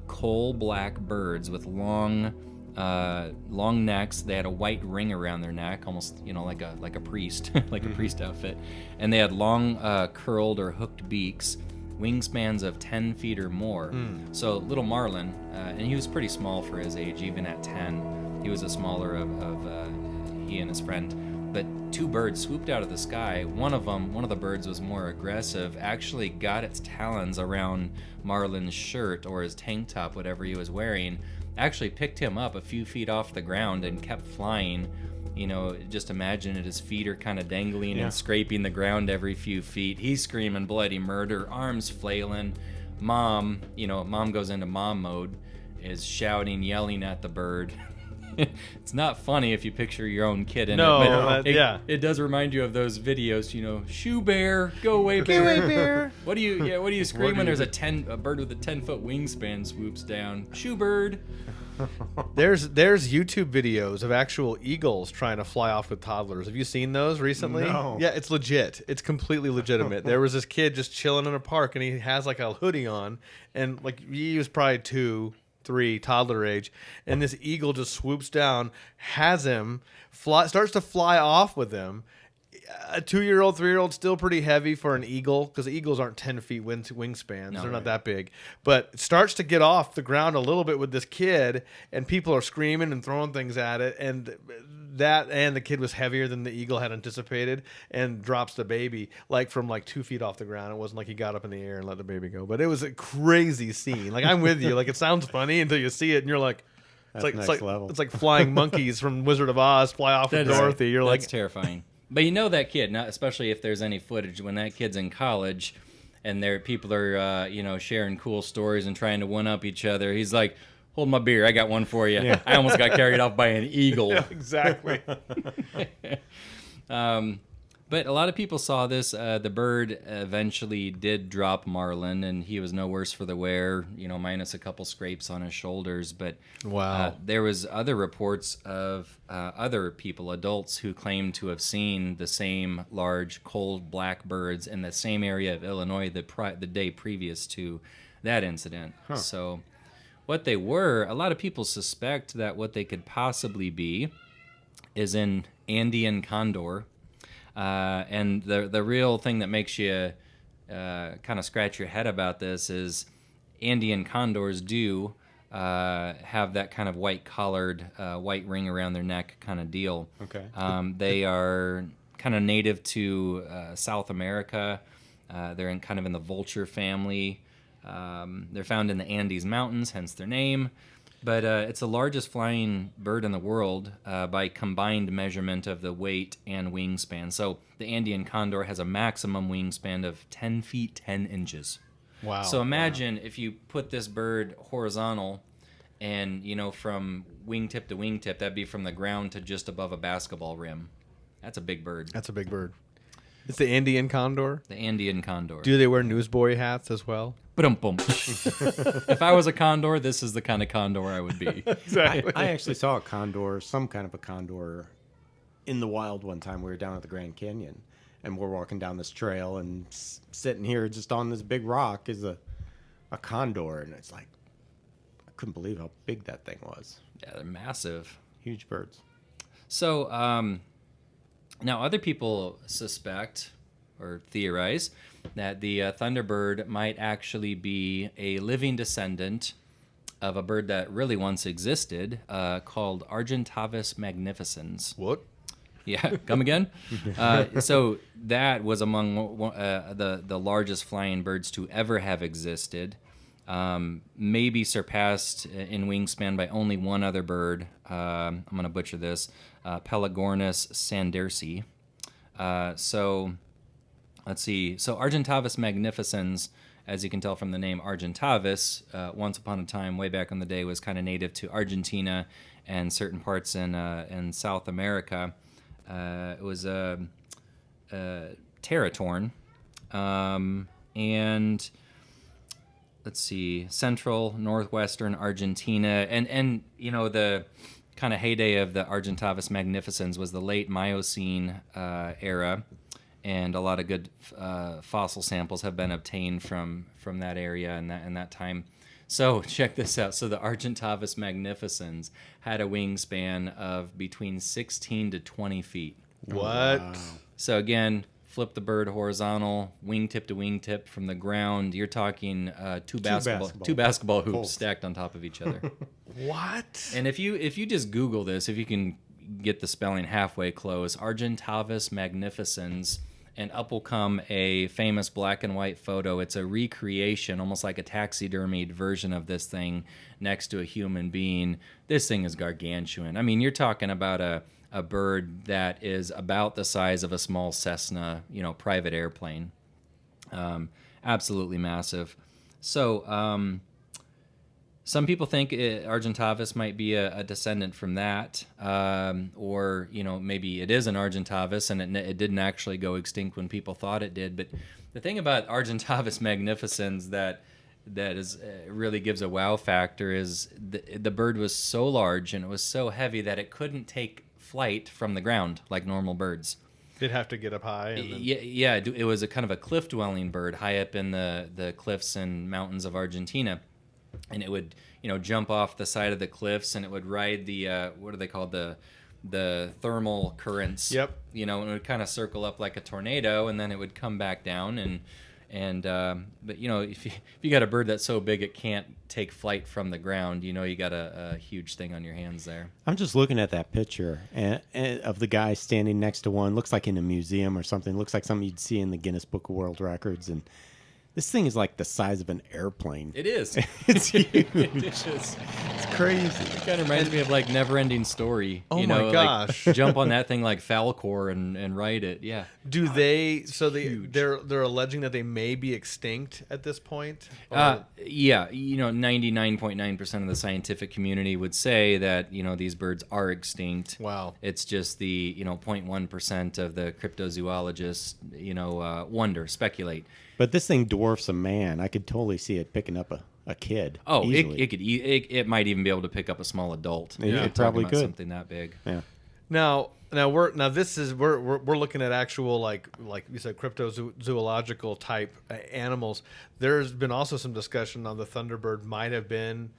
Speaker 2: coal black birds with long necks. They had a white ring around their neck, almost like a priest, like a priest outfit, and they had long curled or hooked beaks, wingspans of 10 feet or more. So little Marlin, and he was pretty small for his age, even at 10. He was the smaller of he and his friend. But 2 birds swooped out of the sky. One of the birds was more aggressive, actually got its talons around Marlin's shirt or his tank top, whatever he was wearing, actually picked him up a few feet off the ground and kept flying. Just imagine it, his feet are kind of dangling and scraping the ground every few feet. He's screaming bloody murder, arms flailing. Mom goes into mom mode, is shouting, yelling at the bird. It's not funny if you picture your own kid in it, but it does remind you of those videos, shoo bear, go away bear. What do you scream when there's a bird with a 10-foot wingspan swoops down? Shoo bird.
Speaker 3: There's YouTube videos of actual eagles trying to fly off with toddlers. Have you seen those recently?
Speaker 4: No.
Speaker 3: Yeah, it's legit. It's completely legitimate. There was this kid just chilling in a park, and he has like a hoodie on, and like he was probably 2, 3, toddler age, and this eagle just swoops down, has him starts to fly off with him. A 2-year-old, 3-year-old, still pretty heavy for an eagle, because eagles aren't 10 feet wingspans. They're not that big. But starts to get off the ground a little bit with this kid, and people are screaming and throwing things at it. And the kid was heavier than the eagle had anticipated, and drops the baby from 2 feet off the ground. It wasn't like he got up in the air and let the baby go. But it was a crazy scene. Like, I'm with you. Like, it sounds funny until you see it, and you're like,
Speaker 4: That's next level.
Speaker 3: It's like flying monkeys from Wizard of Oz fly off with Dorothy. You're
Speaker 2: that's
Speaker 3: like,
Speaker 2: terrifying. But you know that kid, not especially if there's any footage, when that kid's in college and people are, sharing cool stories and trying to one-up each other. He's like, hold my beer, I got one for you. Yeah. I almost got carried off by an eagle.
Speaker 3: Yeah, exactly.
Speaker 2: But a lot of people saw this. The bird eventually did drop Marlin, and he was no worse for the wear, minus a couple scrapes on his shoulders. But
Speaker 3: Wow.
Speaker 2: There was other reports of other people, adults, who claimed to have seen the same large, cold black birds in the same area of Illinois the day previous to that incident. Huh. So what they were, a lot of people suspect that what they could possibly be is an Andean Condor. And the real thing that makes you kind of scratch your head about this is Andean condors do have that kind of white-collared, white ring around their neck kind of deal.
Speaker 4: Okay.
Speaker 2: They are kind of native to South America. They're kind of in the vulture family. They're found in the Andes Mountains, hence their name. But it's the largest flying bird in the world by combined measurement of the weight and wingspan. So the Andean Condor has a maximum wingspan of 10 feet 10 inches.
Speaker 3: Wow.
Speaker 2: So imagine if you put this bird horizontal and, from wingtip to wingtip, that'd be from the ground to just above a basketball rim. That's a big bird.
Speaker 3: That's a big bird. It's the Andean Condor?
Speaker 2: The Andean Condor.
Speaker 3: Do they wear newsboy hats as well?
Speaker 2: Ba-dum-bum. If I was a condor, this is the kind of condor I would be.
Speaker 3: Exactly.
Speaker 4: I actually saw a condor, some kind of a condor, in the wild one time. We were down at the Grand Canyon, and we're walking down this trail, and sitting here just on this big rock is a condor, and it's like, I couldn't believe how big that thing was.
Speaker 2: Yeah, they're massive.
Speaker 4: Huge birds.
Speaker 2: So, now other people suspect or theorize that the Thunderbird might actually be a living descendant of a bird that really once existed called Argentavis magnificens.
Speaker 3: What?
Speaker 2: Yeah, come again? So that was among the largest flying birds to ever have existed. Maybe surpassed in wingspan by only one other bird. I'm going to butcher this. Pelagornis sandersi. So let's see. So Argentavis magnificens, as you can tell from the name Argentavis, once upon a time, way back in the day, was kind of native to Argentina and certain parts in South America. It was a Territorn. And let's see, central, northwestern Argentina. And the kind of heyday of the Argentavis magnificens was the late Miocene era. And a lot of good fossil samples have been obtained from that area and that time. So check this out. So the Argentavis magnificens had a wingspan of between 16 to 20 feet.
Speaker 3: What?
Speaker 4: Wow.
Speaker 2: So again, flip the bird horizontal, wingtip to wingtip from the ground. You're talking two basketball hoops stacked on top of each other.
Speaker 3: What?
Speaker 2: And if you just Google this, if you can get the spelling halfway close, Argentavis magnificens, and up will come a famous black and white photo. It's a recreation, almost like a taxidermied version of this thing next to a human being. This thing is gargantuan. I mean, you're talking about a bird that is about the size of a small Cessna, private airplane. Absolutely massive. So some people think Argentavis might be a descendant from that, or maybe it is an Argentavis and it didn't actually go extinct when people thought it did. But the thing about Argentavis magnificens that is really gives a wow factor is the bird was so large and it was so heavy that it couldn't take flight from the ground like normal birds.
Speaker 3: They'd have to get up high. And then...
Speaker 2: Yeah, it was a kind of a cliff-dwelling bird high up in the cliffs and mountains of Argentina. And it would, jump off the side of the cliffs, and it would ride the what are they called, the thermal currents.
Speaker 3: Yep.
Speaker 2: And it would kind of circle up like a tornado, and then it would come back down. But if you got a bird that's so big it can't take flight from the ground, you got a huge thing on your hands there.
Speaker 4: I'm just looking at that picture and of the guy standing next to one. Looks like in a museum or something. Looks like something you'd see in the Guinness Book of World Records. And this thing is like the size of an airplane.
Speaker 2: It is.
Speaker 4: It's huge.
Speaker 2: It is.
Speaker 4: It's crazy.
Speaker 2: It kind of reminds me of like Never-Ending Story.
Speaker 3: Oh
Speaker 2: you
Speaker 3: my
Speaker 2: know,
Speaker 3: gosh.
Speaker 2: Like, jump on that thing like Falcor and ride it. Yeah.
Speaker 3: Do they? So they're alleging that they may be extinct at this point.
Speaker 2: Yeah, 99.9% of the scientific community would say that, these birds are extinct.
Speaker 3: Wow.
Speaker 2: It's just the, 0.1% of the cryptozoologists, speculate.
Speaker 4: But this thing dwarfs a man. I could totally see it picking up a kid.
Speaker 2: Oh,
Speaker 4: easily.
Speaker 2: it might even be able to pick up a small adult.
Speaker 4: Yeah,
Speaker 2: If
Speaker 4: it
Speaker 2: you're
Speaker 4: probably
Speaker 2: talking about
Speaker 4: could.
Speaker 2: something that big.
Speaker 4: Yeah.
Speaker 3: Now we're looking at actual like you said cryptozoological type animals. There's been also some discussion on the Thunderbird might have been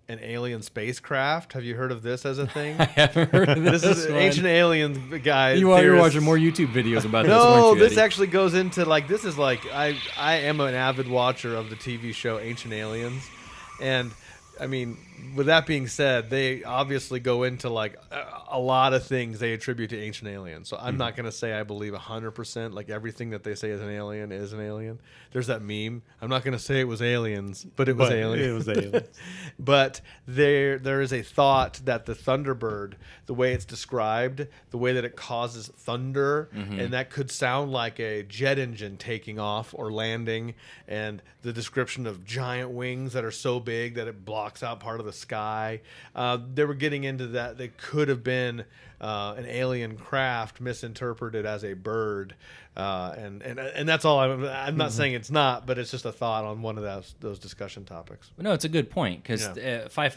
Speaker 3: an alien spacecraft. Have you heard of this as a thing?
Speaker 2: I haven't heard of this.
Speaker 3: This is
Speaker 2: one.
Speaker 3: ancient aliens, guys.
Speaker 2: You're watching more YouTube videos about this,
Speaker 3: No,
Speaker 2: weren't you,
Speaker 3: this
Speaker 2: Eddie?
Speaker 3: actually goes into this is I am an avid watcher of the TV show Ancient Aliens, and I mean, with that being said, they obviously go into a lot of things they attribute to ancient aliens. So I'm not going to say I believe 100% like everything that they say is an alien is an alien. There's that meme. I'm not going to say it was aliens, but it was aliens.
Speaker 4: It was aliens.
Speaker 3: But there is a thought that the Thunderbird, the way it's described, the way that it causes thunder, and that could sound like a jet engine taking off or landing, and the description of giant wings that are so big that it blocks out part of the sky. They were getting into that. They could have been an alien craft misinterpreted as a bird, and that's all. I'm not saying it's not, but it's just a thought on one of those discussion topics.
Speaker 2: No, it's a good point because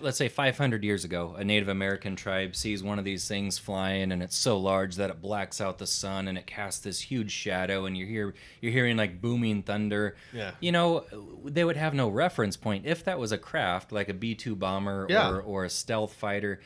Speaker 2: let's say 500 years ago, a Native American tribe sees one of these things flying, and it's so large that it blacks out the sun and it casts this huge shadow, and you're hearing like booming thunder.
Speaker 3: Yeah.
Speaker 2: They would have no reference point if that was a craft like a B-2 bomber or a stealth fighter.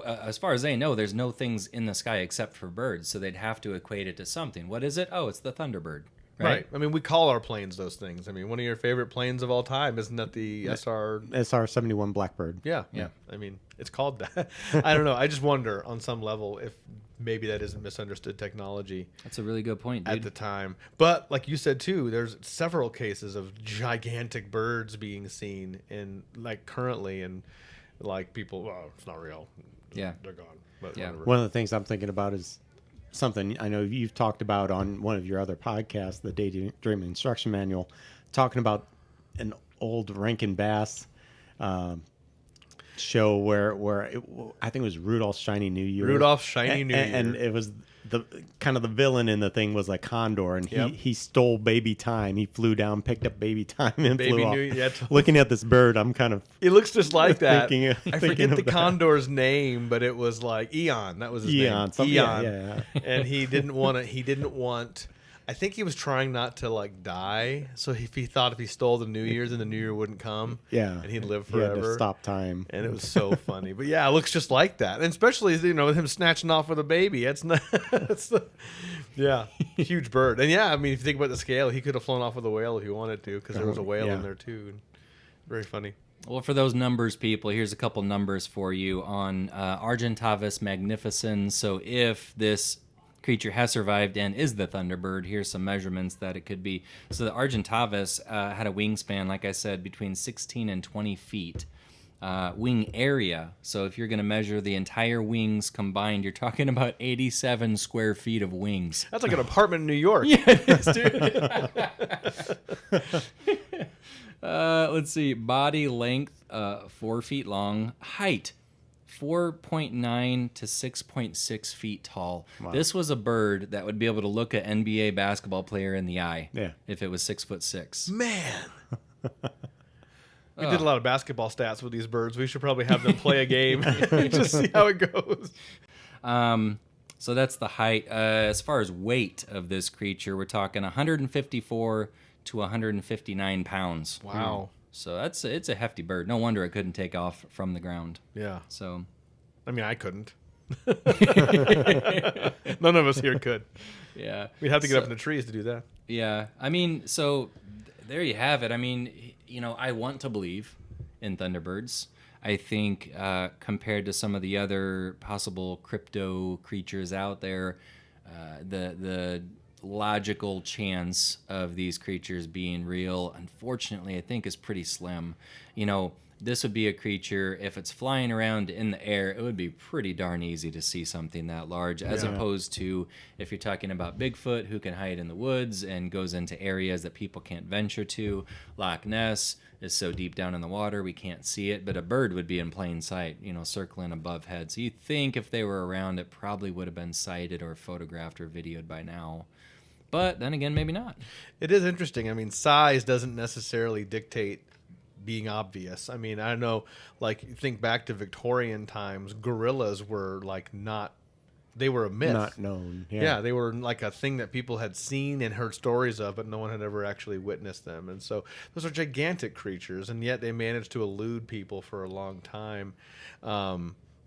Speaker 2: As far as they know, there's no things in the sky except for birds, so they'd have to equate it to something. What is it? Oh, it's the Thunderbird. Right.
Speaker 3: I mean, we call our planes those things. I mean, one of your favorite planes of all time, isn't that the
Speaker 4: SR-71 Blackbird.
Speaker 3: Yeah. I mean, it's called that. I don't know. I just wonder on some level if maybe that isn't misunderstood technology.
Speaker 2: That's a really good point, dude.
Speaker 3: At the time. But like you said too, there's several cases of gigantic birds being seen in currently, and people, it's not real.
Speaker 2: Yeah.
Speaker 3: They're gone. But
Speaker 2: Yeah.
Speaker 3: whatever.
Speaker 4: One of the things I'm thinking about is something I know you've talked about on one of your other podcasts, the Daydream Instruction Manual, talking about an old Rankin Bass show where I think it was Rudolph's Shiny New Year.
Speaker 3: Rudolph's Shiny New Year.
Speaker 4: And it was the villain in the thing was a condor, and he stole baby time. He flew down, picked up baby time, and flew off. Looking at this bird, I'm kind of
Speaker 3: it looks just like that. I forget the
Speaker 4: that.
Speaker 3: condor's name, but it was like Eon. That was his name. Eon.
Speaker 4: Yeah.
Speaker 3: And he didn't want. I think he was trying not to die. So if he thought if he stole the New Year's, then the New Year wouldn't come.
Speaker 4: Yeah.
Speaker 3: And he'd live
Speaker 4: He had
Speaker 3: forever.
Speaker 4: to stop time.
Speaker 3: And it was so funny. But yeah, it looks just like that. And especially with him snatching off with a baby. Huge bird. And yeah, I mean, if you think about the scale, he could have flown off with a whale if he wanted to, because there was a whale in there too. Very funny.
Speaker 2: Well, for those numbers people, here's a couple numbers for you on Argentavis magnificens. So if this creature has survived and is the Thunderbird, here's some measurements that it could be. So the Argentavis had a wingspan, like I said, between 16 and 20 feet. Wing area, so if you're going to measure the entire wings combined, you're talking about 87 square feet of wings.
Speaker 3: That's like an apartment in New York.
Speaker 2: Yeah, it is, dude. Let's see. Body length, 4 feet long. Height, 4.9 to 6.6 feet tall. Wow. This was a bird that would be able to look an NBA basketball player in the eye.
Speaker 4: Yeah.
Speaker 2: If it was 6'6".
Speaker 3: Man. We did a lot of basketball stats with these birds. We should probably have them play a game just see how it goes.
Speaker 2: So that's the height. As far as weight of this creature, we're talking 154 to 159 pounds.
Speaker 3: Wow.
Speaker 2: So it's a hefty bird. No wonder it couldn't take off from the ground.
Speaker 3: Yeah.
Speaker 2: So,
Speaker 3: I mean, I couldn't. None of us here could.
Speaker 2: Yeah.
Speaker 3: We'd have to get up in the trees to do that.
Speaker 2: Yeah. I mean, so there you have it. I mean, I want to believe in Thunderbirds. I think compared to some of the other possible crypto creatures out there, the logical chance of these creatures being real, unfortunately, I think is pretty slim. this would be a creature, if it's flying around in the air, it would be pretty darn easy to see something that large, as opposed to if you're talking about Bigfoot, who can hide in the woods and goes into areas that people can't venture to. Loch Ness is so deep down in the water we can't see it, but a bird would be in plain sight, circling above head. So you think if they were around, it probably would have been sighted or photographed or videoed by now. But then again, maybe not.
Speaker 7: It is interesting. I mean, size doesn't necessarily dictate being obvious. I mean, I know, like, think back to Victorian times, gorillas were they were a myth.
Speaker 4: Not known.
Speaker 7: Yeah, they were like a thing that people had seen and heard stories of, but no one had ever actually witnessed them. And so those are gigantic creatures, and yet they managed to elude people for a long time.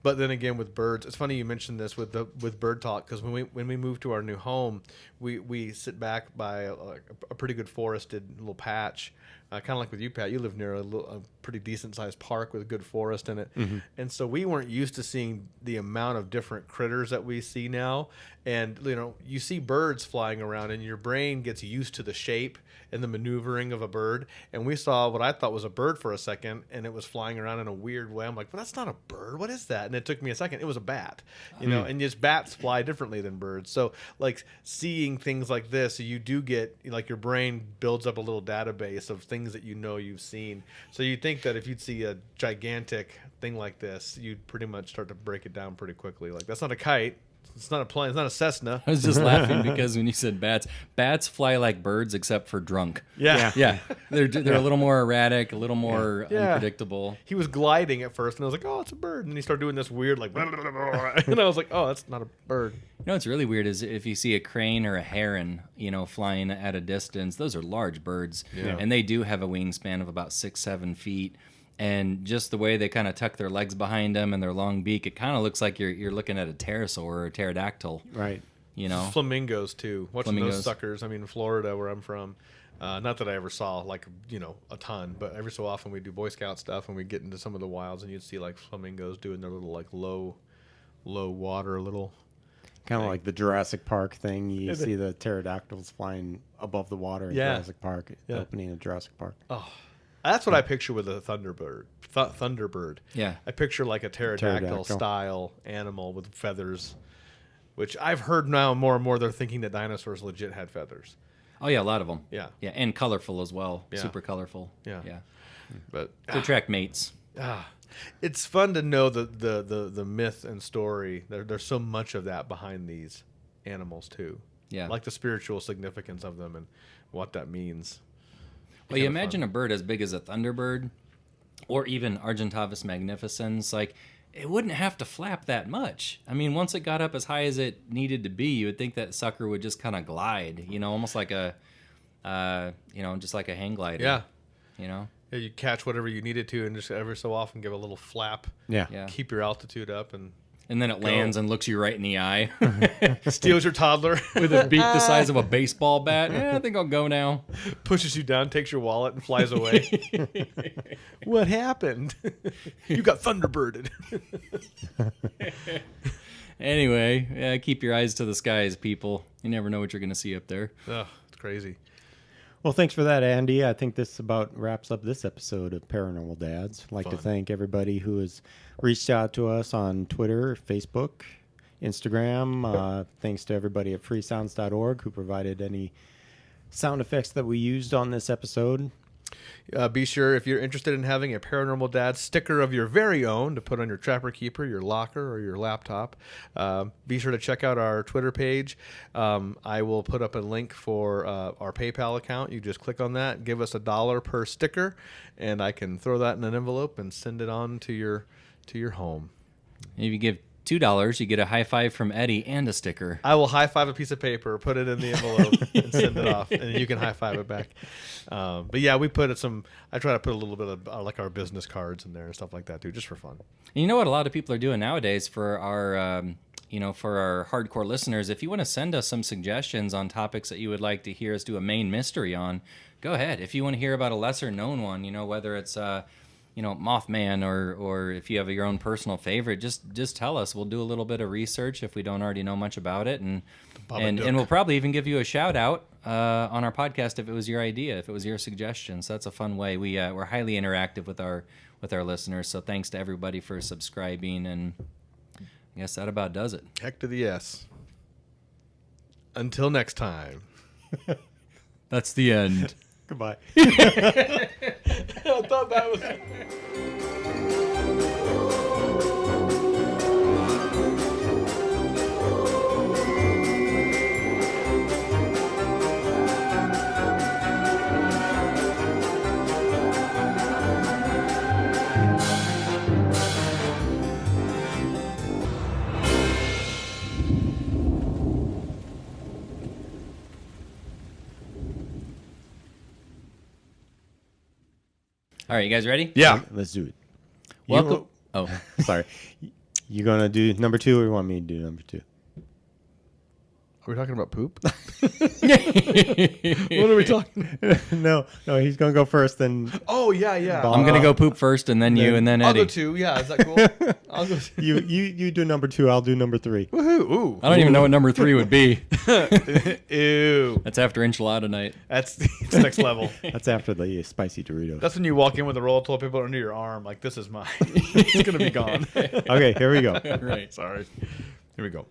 Speaker 7: But then again, with birds, it's funny you mentioned this with bird talk, because when we moved to our new home, we sit back by a pretty good forested little patch, kind of like with you, Pat. You live near a pretty decent sized park with a good forest in it, and so we weren't used to seeing the amount of different critters that we see now. And you see birds flying around, and your brain gets used to the shape and the maneuvering of a bird. And we saw what I thought was a bird for a second, and it was flying around in a weird way. I'm like, well, that's not a bird. What is that? And it took me a second. It was a bat, and just bats fly differently than birds. So like seeing things like this, you do get, like, your brain builds up a little database of things that you've seen. So you'd think that if you'd see a gigantic thing like this, you'd pretty much start to break it down pretty quickly. Like, that's not a kite. It's not a plane. It's not a Cessna.
Speaker 2: I was just laughing because when you said bats fly like birds except for drunk.
Speaker 7: Yeah.
Speaker 2: They're a little more erratic, a little more unpredictable.
Speaker 7: He was gliding at first, and I was like, oh, it's a bird. And he started doing this weird, like, and I was like, oh, that's not a bird.
Speaker 2: What's really weird is if you see a crane or a heron, flying at a distance, those are large birds.
Speaker 7: Yeah.
Speaker 2: And they do have a wingspan of about 6-7 feet. And just the way they kind of tuck their legs behind them and their long beak, it kind of looks like you're looking at a pterosaur or a pterodactyl.
Speaker 4: Right.
Speaker 7: Flamingos, too. Watching
Speaker 2: Flamingos.
Speaker 7: those suckers. I mean, Florida, where I'm from, not that I ever saw, a ton, but every so often we do Boy Scout stuff and we get into some of the wilds, and you'd see, like, flamingos doing their little, like, low water little...
Speaker 4: Kind of like the Jurassic Park thing. You see the pterodactyls flying above the water in Jurassic Park, opening of Jurassic Park.
Speaker 7: Oh, that's what I picture with a Thunderbird. Thunderbird.
Speaker 2: Yeah.
Speaker 7: I picture like a pterodactyl style animal with feathers, which I've heard now more and more they're thinking that dinosaurs legit had feathers.
Speaker 2: Oh, yeah, a lot of them.
Speaker 7: Yeah.
Speaker 2: Yeah, and colorful as well.
Speaker 7: Yeah.
Speaker 2: Super colorful.
Speaker 7: Yeah.
Speaker 2: Yeah.
Speaker 7: But
Speaker 2: To attract mates.
Speaker 7: it's fun to know the myth and story. There's so much of that behind these animals too.
Speaker 2: Yeah.
Speaker 7: Like the spiritual significance of them and what that means.
Speaker 2: Well, you imagine a bird as big as a thunderbird or even Argentavis magnificens, like, it wouldn't have to flap that much. I mean, once it got up as high as it needed to be, you would think that sucker would just kind of glide, almost like just like a hang glider.
Speaker 7: Yeah.
Speaker 2: Yeah,
Speaker 7: you catch whatever you needed to and just every so often give a little flap.
Speaker 2: Yeah.
Speaker 7: Keep your altitude up and
Speaker 2: then it lands and looks you right in the eye.
Speaker 7: steals your toddler.
Speaker 2: With a beak the size of a baseball bat. Yeah, I think I'll go now.
Speaker 7: Pushes you down, takes your wallet, and flies away. What happened? You got Thunderbirded.
Speaker 2: Anyway, keep your eyes to the skies, people. You never know what you're going to see up there.
Speaker 7: Oh, it's crazy.
Speaker 4: Well, thanks for that, Andy. I think this about wraps up this episode of Paranormal Dads. I'd like to thank everybody who has reached out to us on Twitter, Facebook, Instagram. Thanks to everybody at freesounds.org who provided any sound effects that we used on this episode.
Speaker 7: Be sure, if you're interested in having a Paranormal Dad sticker of your very own to put on your Trapper Keeper, your locker, or your laptop, be sure to check out our Twitter page. I will put up a link for our PayPal account. You just click on that, give us $1 per sticker, and I can throw that in an envelope and send it on to your home.
Speaker 2: If you give $2, you get a high five from Eddie and a sticker.
Speaker 7: I will high five a piece of paper, put it in the envelope, and send it off, and you can high five it back. But yeah, we put I try to put a little bit of like our business cards in there and stuff like that too, just for fun.
Speaker 2: And you know what a lot of people are doing nowadays for our for our hardcore listeners, if you want to send us some suggestions on topics that you would like to hear us do a main mystery on, go ahead. If you want to hear about a lesser known one, whether it's Mothman, or if you have your own personal favorite, just tell us. We'll do a little bit of research if we don't already know much about it, and we'll probably even give you a shout out on our podcast if it was your idea, if it was your suggestion. So that's a fun way. We're highly interactive with our with our listeners. So thanks to everybody for subscribing, and I guess that about does it.
Speaker 7: Heck to the yes. Until next time.
Speaker 2: That's the end.
Speaker 4: Goodbye.
Speaker 7: I thought that was...
Speaker 2: All right, you guys ready?
Speaker 3: Yeah.
Speaker 4: Let's do it.
Speaker 2: Welcome. Oh,
Speaker 4: Sorry. You going to do number 2 or you want me to do number 2?
Speaker 3: Are we talking about poop? What are we talking about?
Speaker 4: No, he's going to go first. Then
Speaker 7: Oh, yeah.
Speaker 2: I'm going to go poop first, and then you, and then
Speaker 7: I'll
Speaker 2: Eddie.
Speaker 7: go 2. Yeah, is that cool? I'll go 2.
Speaker 4: you do number 2. I'll do number 3.
Speaker 7: Woohoo. Ooh.
Speaker 2: I don't even know what number 3 would be.
Speaker 7: Ew.
Speaker 2: That's after enchilada night.
Speaker 7: It's next level.
Speaker 4: That's after the spicy Doritos.
Speaker 3: That's when you walk in with a roll of toilet paper under your arm, like, this is mine. It's going to be gone.
Speaker 4: Okay, here we go.
Speaker 2: Right.
Speaker 3: Sorry. Here we go.